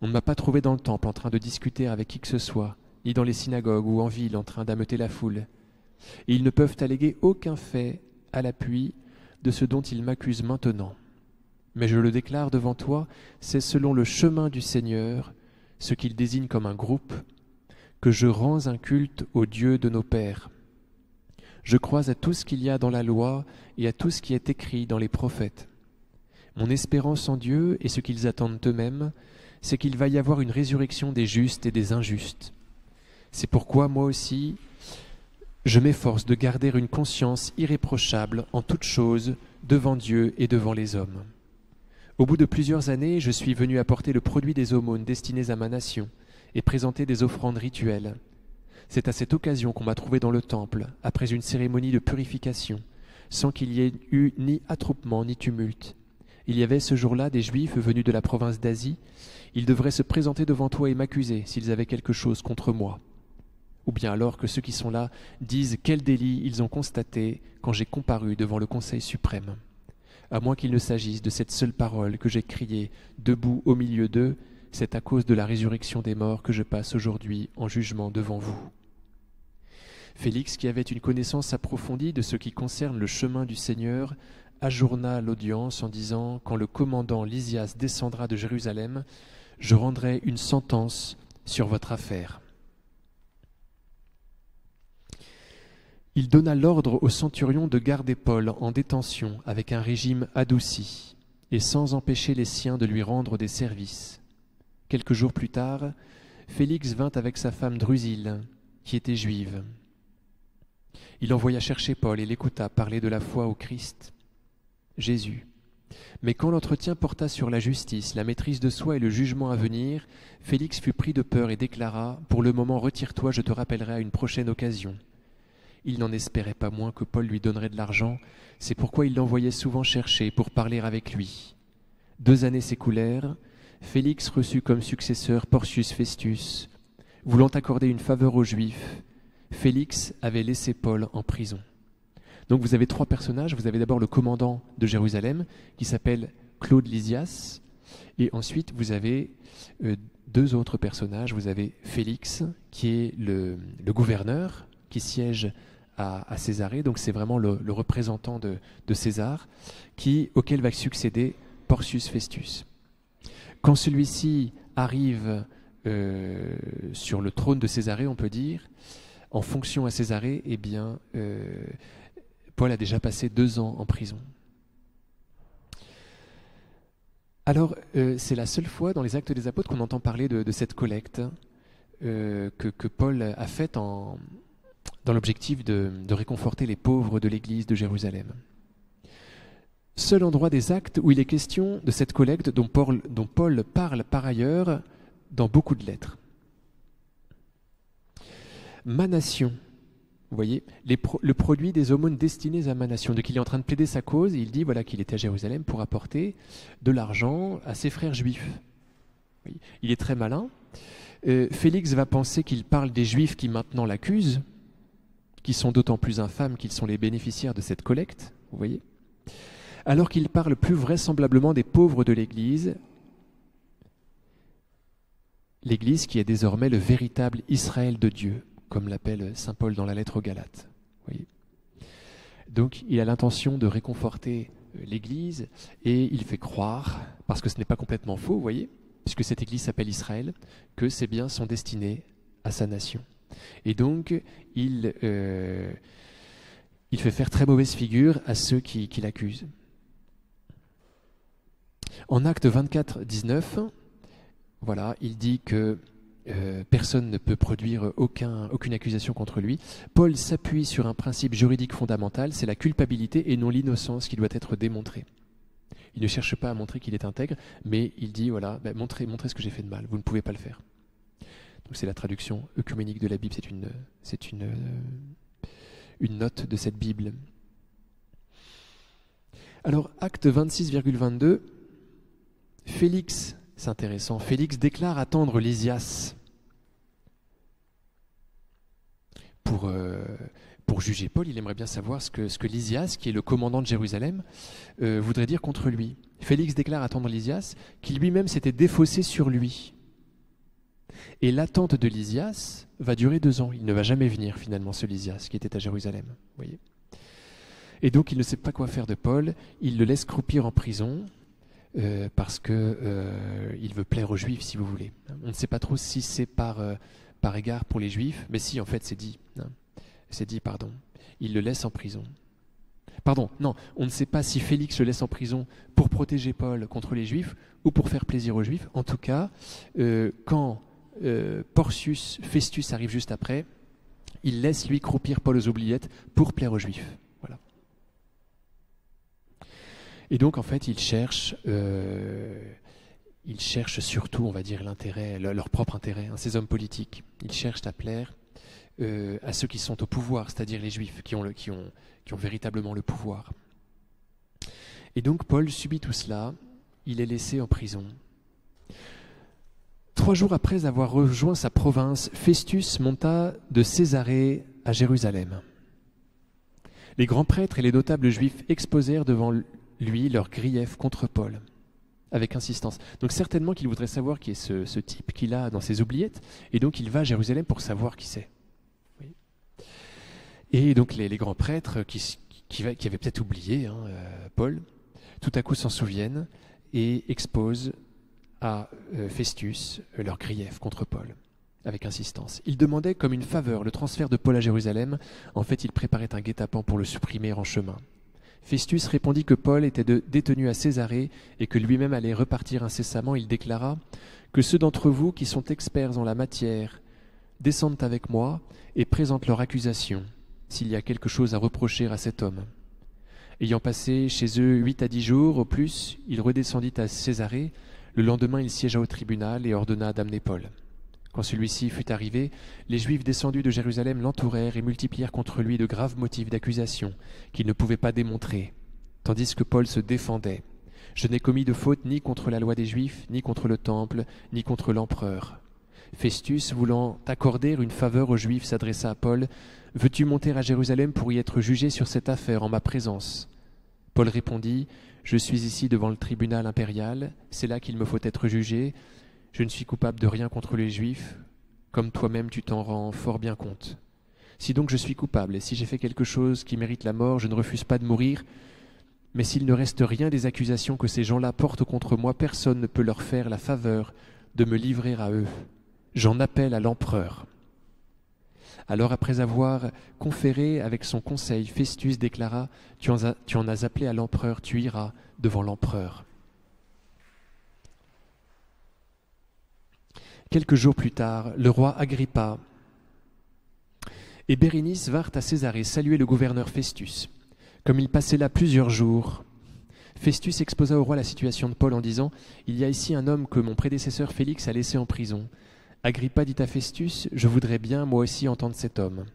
On ne m'a pas trouvé dans le temple en train de discuter avec qui que ce soit, ni dans les synagogues ou en ville en train d'ameuter la foule. Et ils ne peuvent alléguer aucun fait à l'appui de ce dont ils m'accusent maintenant. Mais je le déclare devant toi, c'est selon le chemin du Seigneur, ce qu'il désigne comme un groupe, que je rends un culte au Dieu de nos pères. Je crois à tout ce qu'il y a dans la loi et à tout ce qui est écrit dans les prophètes. Mon espérance en Dieu et ce qu'ils attendent eux-mêmes, c'est qu'il va y avoir une résurrection des justes et des injustes. C'est pourquoi moi aussi, je m'efforce de garder une conscience irréprochable en toutes choses devant Dieu et devant les hommes. Au bout de plusieurs années, je suis venu apporter le produit des aumônes destinées à ma nation et présenter des offrandes rituelles. C'est à cette occasion qu'on m'a trouvé dans le temple, après une cérémonie de purification, sans qu'il y ait eu ni attroupement ni tumulte. Il y avait ce jour-là des Juifs venus de la province d'Asie. Ils devraient se présenter devant toi et m'accuser s'ils avaient quelque chose contre moi. Ou bien alors que ceux qui sont là disent quel délit ils ont constaté quand j'ai comparu devant le Conseil suprême. À moins qu'il ne s'agisse de cette seule parole que j'ai criée debout au milieu d'eux, c'est à cause de la résurrection des morts que je passe aujourd'hui en jugement devant vous. Félix, qui avait une connaissance approfondie de ce qui concerne le chemin du Seigneur, ajourna l'audience en disant « Quand le commandant Lysias descendra de Jérusalem, je rendrai une sentence sur votre affaire. » Il donna l'ordre au centurion de garder Paul en détention avec un régime adouci et sans empêcher les siens de lui rendre des services. Quelques jours plus tard, Félix vint avec sa femme Drusille, qui était juive. Il envoya chercher Paul et l'écouta parler de la foi au Christ, Jésus. Mais quand l'entretien porta sur la justice, la maîtrise de soi et le jugement à venir, Félix fut pris de peur et déclara « Pour le moment, retire-toi, je te rappellerai à une prochaine occasion. » Il n'en espérait pas moins que Paul lui donnerait de l'argent, c'est pourquoi il l'envoyait souvent chercher pour parler avec lui. 2 années s'écoulèrent, Félix reçut comme successeur Porcius Festus. Voulant accorder une faveur aux Juifs, Félix avait laissé Paul en prison. Donc vous avez 3 personnages. Vous avez d'abord le commandant de Jérusalem qui s'appelle Claude Lysias, et ensuite vous avez 2 autres personnages. Vous avez Félix qui est le gouverneur qui siège à Césarée, donc c'est vraiment le représentant de César, auquel va succéder Porcius Festus. Quand celui-ci arrive sur le trône de Césarée, on peut dire, en fonction à Césarée, eh bien, Paul a déjà passé 2 ans en prison. Alors, c'est la seule fois dans les Actes des Apôtres qu'on entend parler de cette collecte que Paul a faite dans l'objectif de réconforter les pauvres de l'église de Jérusalem. Seul endroit des Actes où il est question de cette collecte dont Paul parle par ailleurs dans beaucoup de lettres. Ma nation, vous voyez, le produit des aumônes destinées à ma nation. Donc il est en train de plaider sa cause, et il dit voilà, qu'il était à Jérusalem pour apporter de l'argent à ses frères juifs. Oui, il est très malin. Félix va penser qu'il parle des Juifs qui maintenant l'accusent, qui sont d'autant plus infâmes qu'ils sont les bénéficiaires de cette collecte, vous voyez, alors qu'il parle plus vraisemblablement des pauvres de l'Église, l'Église qui est désormais le véritable Israël de Dieu, comme l'appelle saint Paul dans la lettre aux Galates. Vous voyez. Donc il a l'intention de réconforter l'Église et il fait croire, parce que ce n'est pas complètement faux, vous voyez, puisque cette Église s'appelle Israël, que ses biens sont destinés à sa nation. Et donc il fait faire très mauvaise figure à ceux qui l'accusent. En Actes 24, 19, voilà, il dit que personne ne peut produire aucune accusation contre lui. Paul s'appuie sur un principe juridique fondamental, c'est la culpabilité et non l'innocence qui doit être démontrée. Il ne cherche pas à montrer qu'il est intègre, mais il dit, voilà, montrez ce que j'ai fait de mal, vous ne pouvez pas le faire. Donc c'est la traduction œcuménique de la Bible, c'est une note de cette Bible. Alors, acte 26,22, Félix, c'est intéressant, Félix déclare attendre Lysias pour juger Paul. Il aimerait bien savoir ce que Lysias, qui est le commandant de Jérusalem, voudrait dire contre lui. Félix déclare attendre Lysias, qui lui-même s'était défaussé sur lui. Et l'attente de Lysias va durer 2 ans. Il ne va jamais venir finalement, ce Lysias qui était à Jérusalem. Vous voyez ? Et donc il ne sait pas quoi faire de Paul. Il le laisse croupir en prison parce qu'il veut plaire aux Juifs, si vous voulez. On ne sait pas trop si c'est par égard pour les Juifs, mais si, en fait, c'est dit. C'est dit, pardon. Il le laisse en prison. Pardon, non, on ne sait pas si Félix le laisse en prison pour protéger Paul contre les Juifs ou pour faire plaisir aux Juifs. En tout cas, quand Porcius Festus arrive juste après, il laisse lui croupir Paul aux oubliettes pour plaire aux Juifs. Voilà. Et donc, en fait, il cherche surtout, on va dire, leur propre intérêt, ces hommes politiques. Ils cherchent à plaire à ceux qui sont au pouvoir, c'est-à-dire les Juifs, qui ont véritablement le pouvoir. Et donc, Paul subit tout cela. Il est laissé en prison. 3 jours après avoir rejoint sa province, Festus monta de Césarée à Jérusalem. Les grands prêtres et les notables juifs exposèrent devant lui leurs griefs contre Paul, avec insistance. Donc certainement qu'il voudrait savoir qui est ce type qu'il a dans ses oubliettes, et donc il va à Jérusalem pour savoir qui c'est. Oui. Et donc les grands prêtres qui avaient peut-être oublié Paul, tout à coup s'en souviennent et exposent à Festus leurs griefs contre Paul, avec insistance. Ils demandaient comme une faveur le transfert de Paul à Jérusalem. En fait, ils préparaient un guet-apens pour le supprimer en chemin. Festus répondit que Paul était détenu à Césarée et que lui-même allait repartir incessamment. Il déclara que ceux d'entre vous qui sont experts en la matière descendent avec moi et présentent leur accusation, s'il y a quelque chose à reprocher à cet homme. Ayant passé chez eux 8 à 10 jours au plus, il redescendit à Césarée. Le lendemain, il siégea au tribunal et ordonna d'amener Paul. Quand celui-ci fut arrivé, les Juifs descendus de Jérusalem l'entourèrent et multiplièrent contre lui de graves motifs d'accusation qu'il ne pouvait pas démontrer, tandis que Paul se défendait. « Je n'ai commis de faute ni contre la loi des Juifs, ni contre le temple, ni contre l'empereur. » Festus, voulant accorder une faveur aux Juifs, s'adressa à Paul. « Veux-tu monter à Jérusalem pour y être jugé sur cette affaire en ma présence ?» Paul répondit « Je suis ici devant le tribunal impérial, c'est là qu'il me faut être jugé. Je ne suis coupable de rien contre les Juifs, comme toi-même tu t'en rends fort bien compte. Si donc je suis coupable, et si j'ai fait quelque chose qui mérite la mort, je ne refuse pas de mourir, mais s'il ne reste rien des accusations que ces gens-là portent contre moi, personne ne peut leur faire la faveur de me livrer à eux. J'en appelle à l'empereur. » Alors, après avoir conféré avec son conseil, Festus déclara « Tu en as appelé à l'empereur, tu iras devant l'empereur. » Quelques jours plus tard, le roi Agrippa et Bérénice vinrent à Césarée saluer le gouverneur Festus. Comme il passait là plusieurs jours, Festus exposa au roi la situation de Paul en disant « Il y a ici un homme que mon prédécesseur Félix a laissé en prison. » Agrippa dit à Festus « Je voudrais bien, moi aussi, entendre cet homme. »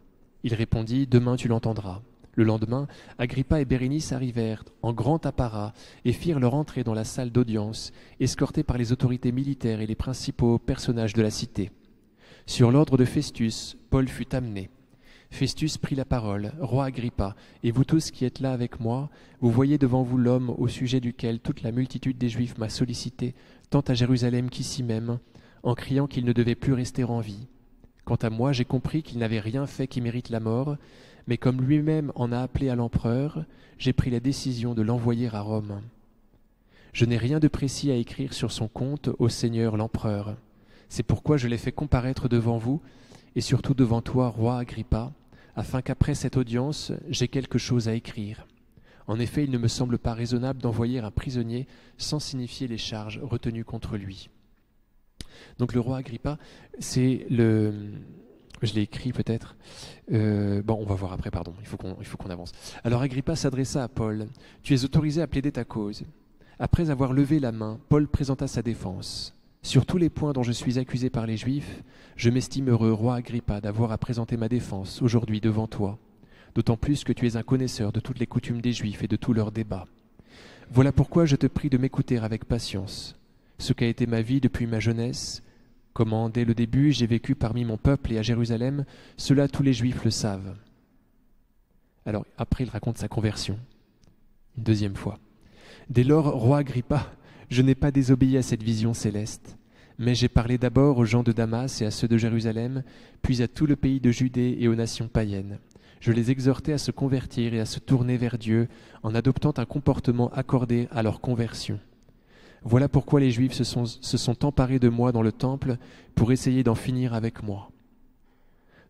Il répondit « Demain tu l'entendras. » Le lendemain, Agrippa et Bérénice arrivèrent en grand apparat et firent leur entrée dans la salle d'audience, escortés par les autorités militaires et les principaux personnages de la cité. Sur l'ordre de Festus, Paul fut amené. Festus prit la parole. « Roi Agrippa, et vous tous qui êtes là avec moi, vous voyez devant vous l'homme au sujet duquel toute la multitude des Juifs m'a sollicité, tant à Jérusalem qu'ici même, en criant qu'il ne devait plus rester en vie. Quant à moi, j'ai compris qu'il n'avait rien fait qui mérite la mort, mais comme lui-même en a appelé à l'empereur, j'ai pris la décision de l'envoyer à Rome. Je n'ai rien de précis à écrire sur son compte au Seigneur l'empereur. C'est pourquoi je l'ai fait comparaître devant vous, et surtout devant toi, roi Agrippa, afin qu'après cette audience, j'aie quelque chose à écrire. En effet, il ne me semble pas raisonnable d'envoyer un prisonnier sans signifier les charges retenues contre lui. Donc le roi Agrippa, c'est le... Je l'ai écrit peut-être. On va voir après, pardon. Il faut qu'on avance. Alors Agrippa s'adressa à Paul. « Tu es autorisé à plaider ta cause. » Après avoir levé la main, Paul présenta sa défense. « Sur tous les points dont je suis accusé par les Juifs, je m'estime heureux, roi Agrippa, d'avoir à présenter ma défense aujourd'hui devant toi, d'autant plus que tu es un connaisseur de toutes les coutumes des Juifs et de tous leurs débats. Voilà pourquoi je te prie de m'écouter avec patience. Ce qu'a été ma vie depuis ma jeunesse, comment dès le début j'ai vécu parmi mon peuple et à Jérusalem, cela tous les Juifs le savent. » Alors après il raconte sa conversion, une deuxième fois. « Dès lors, roi Agrippa, je n'ai pas désobéi à cette vision céleste, mais j'ai parlé d'abord aux gens de Damas et à ceux de Jérusalem, puis à tout le pays de Judée et aux nations païennes. Je les exhortais à se convertir et à se tourner vers Dieu en adoptant un comportement accordé à leur conversion. Voilà pourquoi les Juifs se sont emparés de moi dans le temple pour essayer d'en finir avec moi.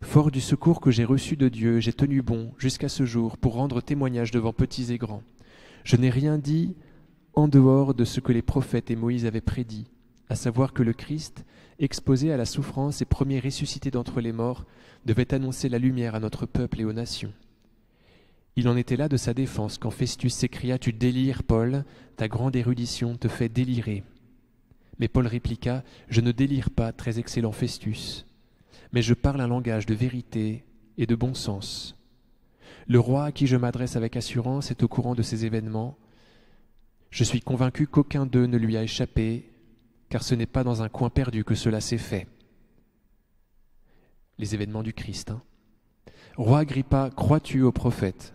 Fort du secours que j'ai reçu de Dieu, j'ai tenu bon jusqu'à ce jour pour rendre témoignage devant petits et grands. Je n'ai rien dit en dehors de ce que les prophètes et Moïse avaient prédit, à savoir que le Christ, exposé à la souffrance et premier ressuscité d'entre les morts, devait annoncer la lumière à notre peuple et aux nations. Il en était là de sa défense quand Festus s'écria « Tu délires, Paul, ta grande érudition te fait délirer. » Mais Paul répliqua « Je ne délire pas, très excellent Festus, mais je parle un langage de vérité et de bon sens. Le roi à qui je m'adresse avec assurance est au courant de ces événements. Je suis convaincu qu'aucun d'eux ne lui a échappé, car ce n'est pas dans un coin perdu que cela s'est fait. » Les événements du Christ. Roi Agrippa, crois-tu aux prophètes ?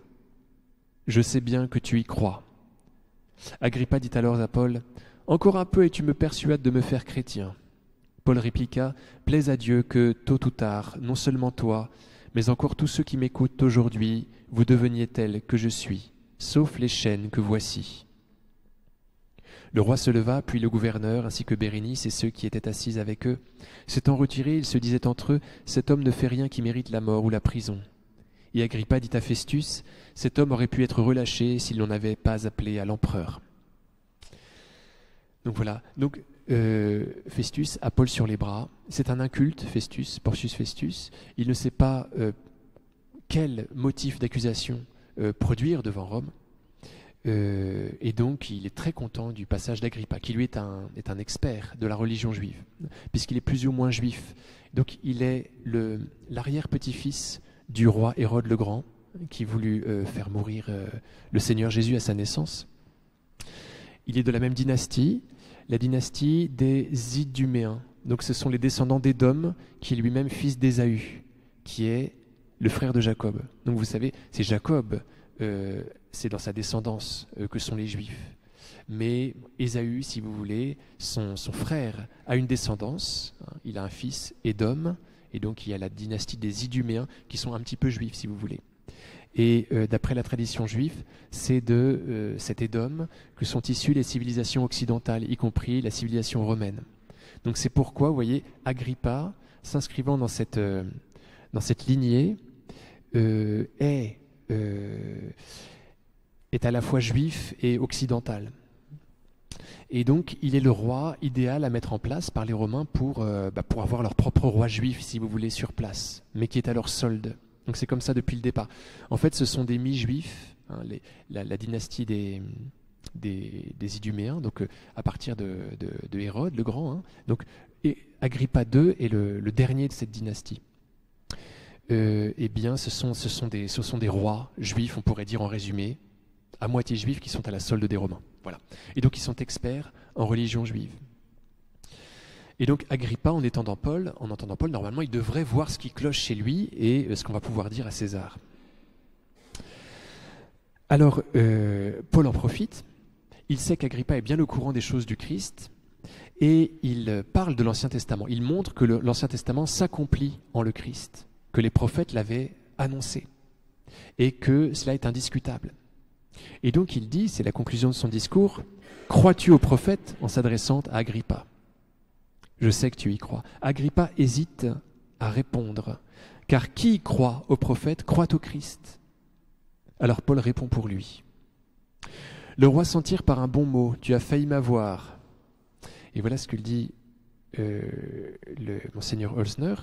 Je sais bien que tu y crois. Agrippa dit alors à Paul, « Encore un peu et tu me persuades de me faire chrétien. » Paul répliqua, « Plaise à Dieu que, tôt ou tard, non seulement toi, mais encore tous ceux qui m'écoutent aujourd'hui, vous deveniez tels que je suis, sauf les chaînes que voici. » Le roi se leva, puis le gouverneur, ainsi que Bérénice et ceux qui étaient assis avec eux. S'étant retirés, ils se disaient entre eux, « Cet homme ne fait rien qui mérite la mort ou la prison. » Et Agrippa dit à Festus, « Cet homme aurait pu être relâché s'il n'en avait pas appelé à l'empereur. » Donc voilà. Donc Festus a Paul sur les bras. C'est un inculte, Festus, Porcius Festus. Il ne sait pas quel motif d'accusation produire devant Rome. Et donc il est très content du passage d'Agrippa, qui lui est un expert de la religion juive, puisqu'il est plus ou moins juif. Donc il est l'arrière-petit-fils du roi Hérode le Grand, qui voulut faire mourir le Seigneur Jésus à sa naissance. Il est de la même dynastie, la dynastie des Iduméens. Donc ce sont les descendants d'Édom, qui est lui-même fils d'Ésaü, qui est le frère de Jacob. Donc vous savez, c'est Jacob, c'est dans sa descendance que sont les Juifs. Mais Ésaü, si vous voulez, son frère a une descendance, il a un fils, Édom, et donc il y a la dynastie des Iduméens qui sont un petit peu juifs, si vous voulez. Et d'après la tradition juive, c'est de cet Édom que sont issues les civilisations occidentales, y compris la civilisation romaine. Donc c'est pourquoi, vous voyez, Agrippa, s'inscrivant dans cette lignée, est à la fois juif et occidental. Et donc, il est le roi idéal à mettre en place par les Romains pour avoir leur propre roi juif, si vous voulez, sur place, mais qui est à leur solde. Donc c'est comme ça depuis le départ. En fait, ce sont des mi-juifs, la dynastie des Iduméens, donc à partir de Hérode le Grand. Donc, et Agrippa II est le dernier de cette dynastie. Eh bien, ce sont des rois juifs, on pourrait dire en résumé, à moitié juifs, qui sont à la solde des Romains. Voilà. Et donc, ils sont experts en religion juive. Et donc, Agrippa, en entendant Paul, normalement, il devrait voir ce qui cloche chez lui et ce qu'on va pouvoir dire à César. Alors, Paul en profite. Il sait qu'Agrippa est bien au courant des choses du Christ et il parle de l'Ancien Testament. Il montre que l'Ancien Testament s'accomplit en le Christ, que les prophètes l'avaient annoncé. et que cela est indiscutable. Et donc il dit, c'est la conclusion de son discours, « Crois-tu au prophète ?» en s'adressant à Agrippa. Je sais que tu y crois. Agrippa hésite à répondre, car qui croit au prophète croit au Christ. Alors Paul répond pour lui. Le roi s'en tire par un bon mot, tu as failli m'avoir. Et voilà ce que dit le monseigneur Holzner.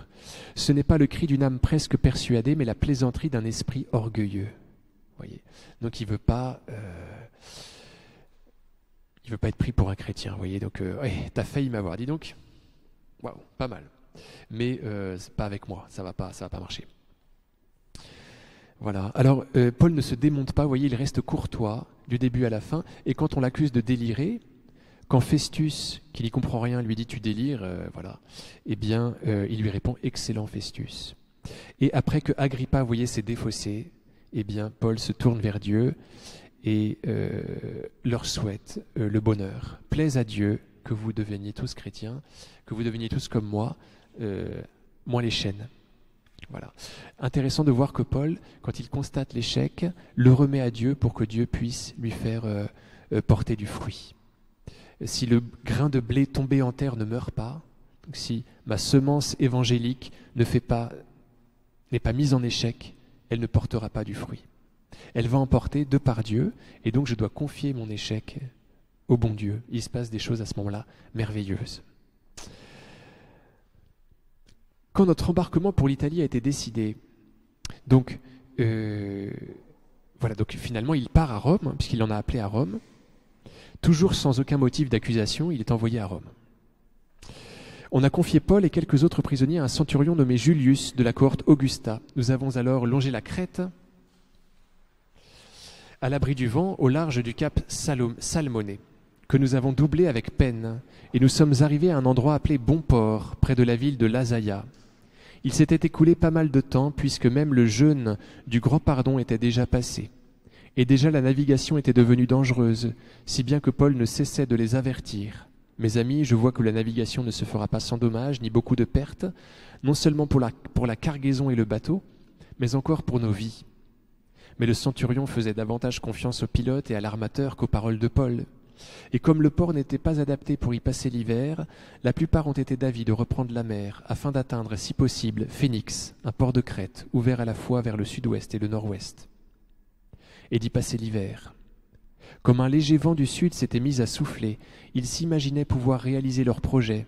Ce n'est pas le cri d'une âme presque persuadée, mais la plaisanterie d'un esprit orgueilleux. Voyez. Donc il veut pas être pris pour un chrétien. Voyez. Donc t'as failli m'avoir. Dis donc. Waouh, pas mal. Mais c'est pas avec moi. Ça va pas marcher. Voilà. Alors Paul ne se démonte pas. Voyez, il reste courtois du début à la fin. Et quand on l'accuse de délirer, quand Festus, qui n'y comprend rien, lui dit tu délires, voilà. Eh bien, il lui répond excellent Festus. Et après que Agrippa, voyez, s'est défaussé, eh bien, Paul se tourne vers Dieu et leur souhaite le bonheur. Plaise à Dieu que vous deveniez tous chrétiens, que vous deveniez tous comme moi, moins les chaînes. Voilà. Intéressant de voir que Paul, quand il constate l'échec, le remet à Dieu pour que Dieu puisse lui faire porter du fruit. Si le grain de blé tombé en terre ne meurt pas, si ma semence évangélique n'est pas mise en échec, elle ne portera pas du fruit. Elle va en porter de par Dieu, et donc je dois confier mon échec au bon Dieu. Il se passe des choses à ce moment-là merveilleuses. Quand notre embarquement pour l'Italie a été décidé, donc voilà, donc finalement il part à Rome, puisqu'il en a appelé à Rome. Toujours sans aucun motif d'accusation, il est envoyé à Rome. On a confié Paul et quelques autres prisonniers à un centurion nommé Julius de la cohorte Augusta. Nous avons alors longé la Crète à l'abri du vent au large du cap Salmoné, que nous avons doublé avec peine, et nous sommes arrivés à un endroit appelé Bon-Port, près de la ville de Lasaïa. Il s'était écoulé pas mal de temps, puisque même le jeûne du grand pardon était déjà passé. Et déjà la navigation était devenue dangereuse, si bien que Paul ne cessait de les avertir. Mes amis, je vois que la navigation ne se fera pas sans dommages, ni beaucoup de pertes, non seulement pour la cargaison et le bateau, mais encore pour nos vies. Mais le centurion faisait davantage confiance aux pilotes et à l'armateur qu'aux paroles de Paul. Et comme le port n'était pas adapté pour y passer l'hiver, la plupart ont été d'avis de reprendre la mer, afin d'atteindre, si possible, Phénix, un port de Crète, ouvert à la fois vers le sud-ouest et le nord-ouest, et d'y passer l'hiver. Comme un léger vent du sud s'était mis à souffler, ils s'imaginaient pouvoir réaliser leur projet.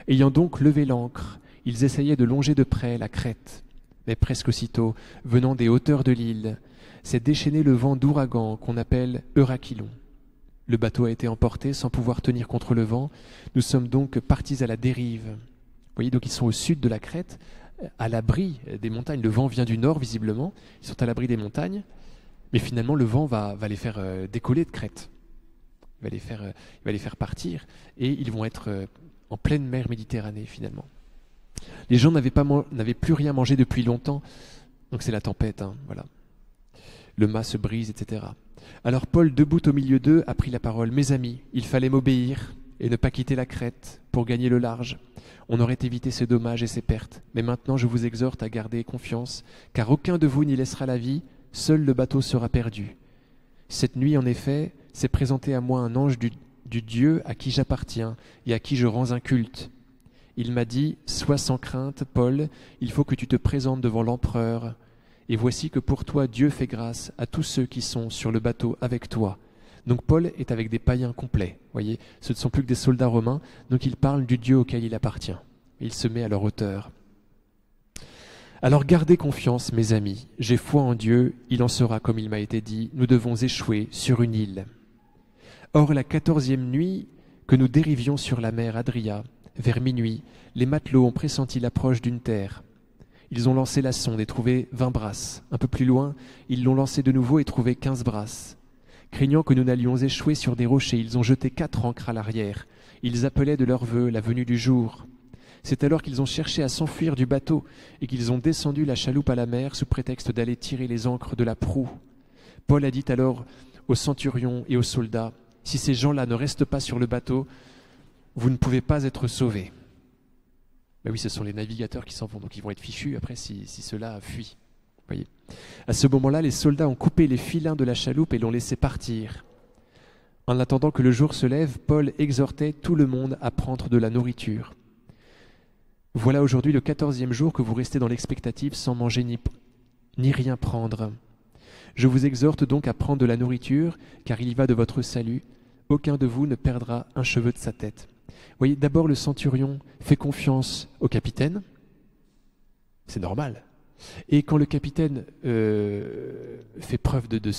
Ayant donc levé l'ancre, ils essayaient de longer de près la Crète. Mais presque aussitôt, venant des hauteurs de l'île, s'est déchaîné le vent d'ouragan qu'on appelle Eurachylon. Le bateau a été emporté sans pouvoir tenir contre le vent. Nous sommes donc partis à la dérive. Vous voyez, donc ils sont au sud de la Crète, à l'abri des montagnes. Le vent vient du nord, visiblement. Ils sont à l'abri des montagnes. Mais finalement, le vent va les faire décoller de Crète. Il va les faire partir. Et ils vont être en pleine mer Méditerranée, finalement. Les gens n'avaient plus rien mangé depuis longtemps. Donc c'est la tempête, voilà. Le mât se brise, etc. Alors Paul, debout au milieu d'eux, a pris la parole. « Mes amis, il fallait m'obéir et ne pas quitter la Crète pour gagner le large. On aurait évité ces dommages et ces pertes. Mais maintenant, je vous exhorte à garder confiance, car aucun de vous n'y laissera la vie. Seul le bateau sera perdu. Cette nuit, en effet, s'est présenté à moi un ange du Dieu à qui j'appartiens et à qui je rends un culte. Il m'a dit, « Sois sans crainte, Paul, il faut que tu te présentes devant l'empereur. Et voici que pour toi, Dieu fait grâce à tous ceux qui sont sur le bateau avec toi. » Donc Paul est avec des païens complets. Voyez, ce ne sont plus que des soldats romains, donc il parle du Dieu auquel il appartient. Il se met à leur hauteur. Alors gardez confiance, mes amis. J'ai foi en Dieu, il en sera comme il m'a été dit. Nous devons échouer sur une île. Or, la 14e nuit que nous dérivions sur la mer Adria, vers minuit, les matelots ont pressenti l'approche d'une terre. Ils ont lancé la sonde et trouvé 20 brasses. Un peu plus loin, ils l'ont lancée de nouveau et trouvé 15 brasses. Craignant que nous n'allions échouer sur des rochers, ils ont jeté 4 ancres à l'arrière. Ils appelaient de leur vœu la venue du jour. C'est alors qu'ils ont cherché à s'enfuir du bateau et qu'ils ont descendu la chaloupe à la mer sous prétexte d'aller tirer les ancres de la proue. Paul a dit alors aux centurions et aux soldats, « Si ces gens-là ne restent pas sur le bateau, vous ne pouvez pas être sauvés. » Ben oui, ce sont les navigateurs qui s'en vont, donc ils vont être fichus après si ceux-là fuient. Voyez. À ce moment-là, les soldats ont coupé les filins de la chaloupe et l'ont laissé partir. En attendant que le jour se lève, Paul exhortait tout le monde à prendre de la nourriture. Voilà aujourd'hui le 14e jour que vous restez dans l'expectative sans manger ni rien prendre. Je vous exhorte donc à prendre de la nourriture, car il y va de votre salut. Aucun de vous ne perdra un cheveu de sa tête. Vous voyez, d'abord le centurion fait confiance au capitaine. C'est normal. Et quand le capitaine fait preuve de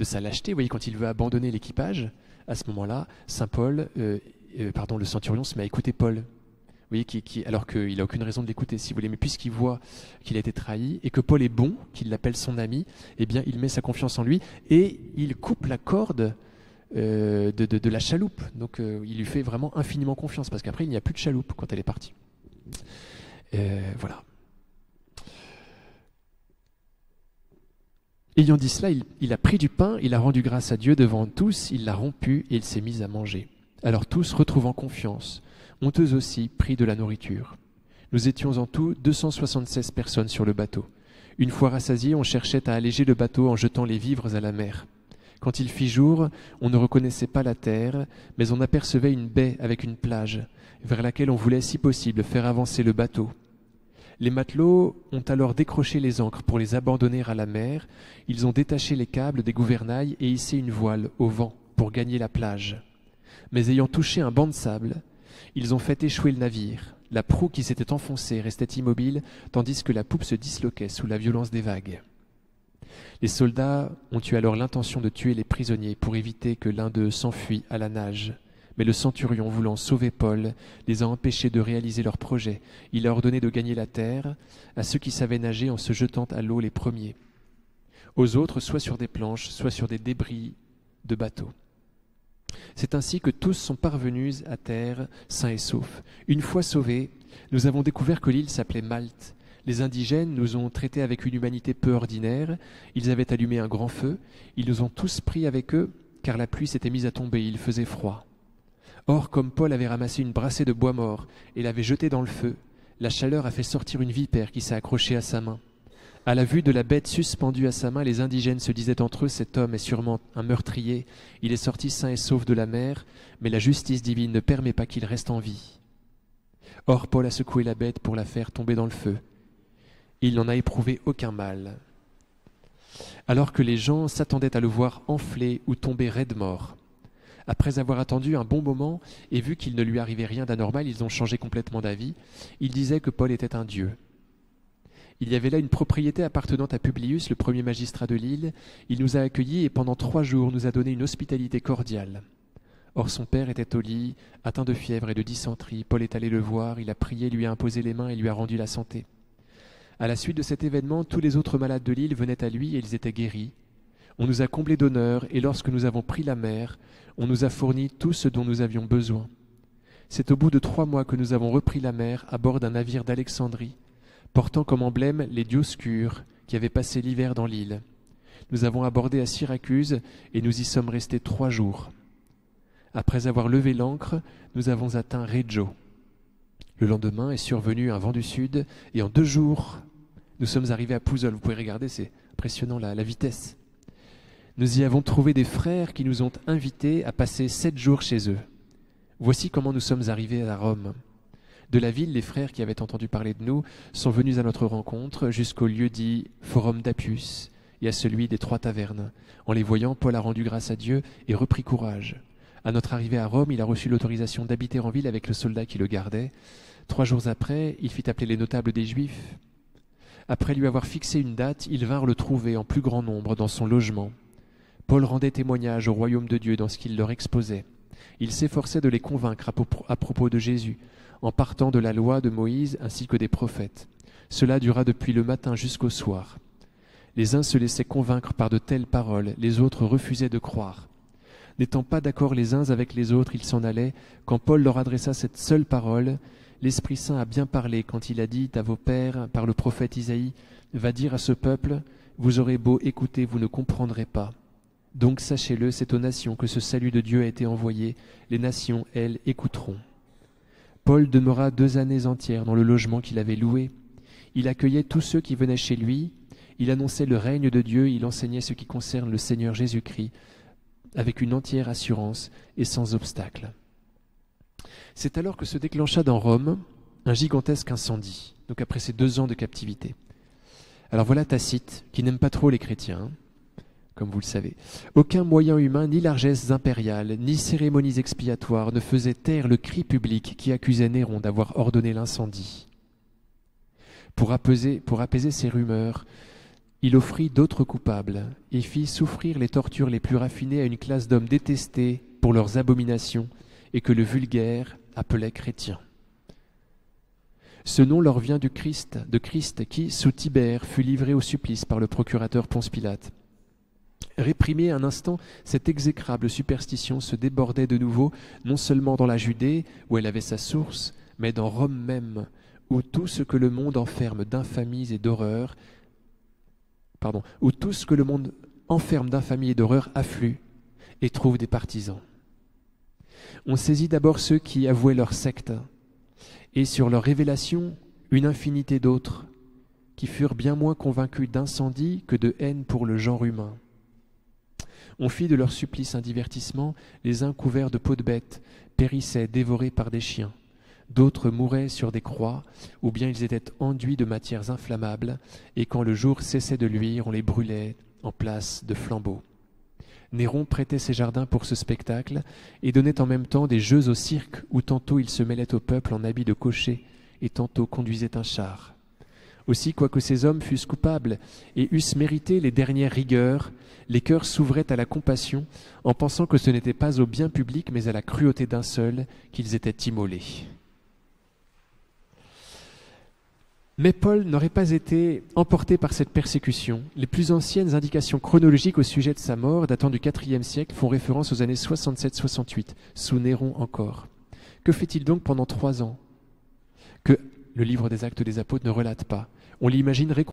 sa lâcheté, vous voyez, quand il veut abandonner l'équipage, à ce moment-là, le centurion se met à écouter Paul. Vous voyez, alors qu'il n'a aucune raison de l'écouter, si vous voulez, mais puisqu'il voit qu'il a été trahi et que Paul est bon, qu'il l'appelle son ami, eh bien, il met sa confiance en lui et il coupe la corde de la chaloupe. Donc, il lui fait vraiment infiniment confiance, parce qu'après, il n'y a plus de chaloupe quand elle est partie. Voilà. Ayant dit cela, il a pris du pain, il a rendu grâce à Dieu devant tous, il l'a rompu et il s'est mis à manger. Alors tous, retrouvant confiance, ont eux aussi pris de la nourriture. Nous étions en tout 276 personnes sur le bateau. Une fois rassasiés, on cherchait à alléger le bateau en jetant les vivres à la mer. Quand il fit jour, on ne reconnaissait pas la terre, mais on apercevait une baie avec une plage, vers laquelle on voulait, si possible, faire avancer le bateau. Les matelots ont alors décroché les ancres pour les abandonner à la mer. Ils ont détaché les câbles des gouvernails et hissé une voile au vent pour gagner la plage. Mais ayant touché un banc de sable, ils ont fait échouer le navire. La proue qui s'était enfoncée restait immobile, tandis que la poupe se disloquait sous la violence des vagues. Les soldats ont eu alors l'intention de tuer les prisonniers pour éviter que l'un d'eux s'enfuit à la nage. Mais le centurion, voulant sauver Paul, les a empêchés de réaliser leur projet. Il a ordonné de gagner la terre à ceux qui savaient nager en se jetant à l'eau les premiers. Aux autres, soit sur des planches, soit sur des débris de bateaux. C'est ainsi que tous sont parvenus à terre, sains et saufs. Une fois sauvés, nous avons découvert que l'île s'appelait Malte. Les indigènes nous ont traités avec une humanité peu ordinaire. Ils avaient allumé un grand feu. Ils nous ont tous pris avec eux, car la pluie s'était mise à tomber, il faisait froid. Or, comme Paul avait ramassé une brassée de bois mort et l'avait jetée dans le feu, la chaleur a fait sortir une vipère qui s'est accrochée à sa main. À la vue de la bête suspendue à sa main, les indigènes se disaient entre eux, cet homme est sûrement un meurtrier. Il est sorti sain et sauf de la mer, mais la justice divine ne permet pas qu'il reste en vie. Or, Paul a secoué la bête pour la faire tomber dans le feu. Il n'en a éprouvé aucun mal. Alors que les gens s'attendaient à le voir enfler ou tomber raide mort. Après avoir attendu un bon moment et vu qu'il ne lui arrivait rien d'anormal, ils ont changé complètement d'avis. Ils disaient que Paul était un dieu. Il y avait là une propriété appartenant à Publius, le premier magistrat de l'île. Il nous a accueillis et pendant 3 jours nous a donné une hospitalité cordiale. Or son père était au lit, atteint de fièvre et de dysenterie. Paul est allé le voir, il a prié, lui a imposé les mains et lui a rendu la santé. À la suite de cet événement, tous les autres malades de l'île venaient à lui et ils étaient guéris. On nous a comblés d'honneur et lorsque nous avons pris la mer, on nous a fourni tout ce dont nous avions besoin. C'est au bout de 3 mois que nous avons repris la mer à bord d'un navire d'Alexandrie, portant comme emblème les Dioscures qui avaient passé l'hiver dans l'île. Nous avons abordé à Syracuse et nous y sommes restés 3 jours. Après avoir levé l'ancre, nous avons atteint Reggio. Le lendemain est survenu un vent du sud et en 2 jours, nous sommes arrivés à Pouzol. Vous pouvez regarder, c'est impressionnant la vitesse. Nous y avons trouvé des frères qui nous ont invités à passer 7 jours chez eux. Voici comment nous sommes arrivés à Rome. De la ville, les frères qui avaient entendu parler de nous sont venus à notre rencontre jusqu'au lieu dit Forum d'Appius et à celui des 3 tavernes. En les voyant, Paul a rendu grâce à Dieu et repris courage. À notre arrivée à Rome, il a reçu l'autorisation d'habiter en ville avec le soldat qui le gardait. 3 jours après, il fit appeler les notables des Juifs. Après lui avoir fixé une date, ils vinrent le trouver en plus grand nombre dans son logement. Paul rendait témoignage au royaume de Dieu dans ce qu'il leur exposait. Il s'efforçait de les convaincre à propos de Jésus, en partant de la loi de Moïse ainsi que des prophètes. Cela dura depuis le matin jusqu'au soir. Les uns se laissaient convaincre par de telles paroles, les autres refusaient de croire. N'étant pas d'accord les uns avec les autres, ils s'en allaient. Quand Paul leur adressa cette seule parole, l'Esprit Saint a bien parlé quand il a dit à vos pères, par le prophète Isaïe, « Va dire à ce peuple, vous aurez beau écouter, vous ne comprendrez pas. » Donc sachez-le, c'est aux nations que ce salut de Dieu a été envoyé. Les nations, elles, écouteront. Paul demeura 2 années entières dans le logement qu'il avait loué. Il accueillait tous ceux qui venaient chez lui. Il annonçait le règne de Dieu, il enseignait ce qui concerne le Seigneur Jésus-Christ avec une entière assurance et sans obstacle. C'est alors que se déclencha dans Rome un gigantesque incendie, donc après ces 2 ans de captivité. Alors voilà Tacite, qui n'aime pas trop les chrétiens, comme vous le savez. Aucun moyen humain, ni largesses impériales, ni cérémonies expiatoires ne faisaient taire le cri public qui accusait Néron d'avoir ordonné l'incendie. Pour apaiser ces rumeurs, il offrit d'autres coupables et fit souffrir les tortures les plus raffinées à une classe d'hommes détestés pour leurs abominations et que le vulgaire appelait chrétiens. Ce nom leur vient de Christ qui, sous Tibère, fut livré au supplice par le procurateur Ponce Pilate. Réprimée un instant, cette exécrable superstition se débordait de nouveau, non seulement dans la Judée, où elle avait sa source, mais dans Rome même, où tout ce que le monde enferme d'infamies et d'horreurs, afflue et trouve des partisans. On saisit d'abord ceux qui avouaient leur secte, et sur leur révélation, une infinité d'autres, qui furent bien moins convaincus d'incendie que de haine pour le genre humain. On fit de leur supplice un divertissement, les uns couverts de peau de bête, périssaient dévorés par des chiens. D'autres mouraient sur des croix, ou bien ils étaient enduits de matières inflammables, et quand le jour cessait de luire, on les brûlait en place de flambeaux. Néron prêtait ses jardins pour ce spectacle, et donnait en même temps des jeux au cirque, où tantôt il se mêlait au peuple en habit de cocher, et tantôt conduisait un char. Aussi, quoique ces hommes fussent coupables et eussent mérité les dernières rigueurs, les cœurs s'ouvraient à la compassion en pensant que ce n'était pas au bien public mais à la cruauté d'un seul qu'ils étaient immolés. Mais Paul n'aurait pas été emporté par cette persécution. Les plus anciennes indications chronologiques au sujet de sa mort, datant du IVe siècle, font référence aux années 67-68, sous Néron encore. Que fait-il donc pendant 3 ans que le livre des Actes des Apôtres ne relate pas? On l'imagine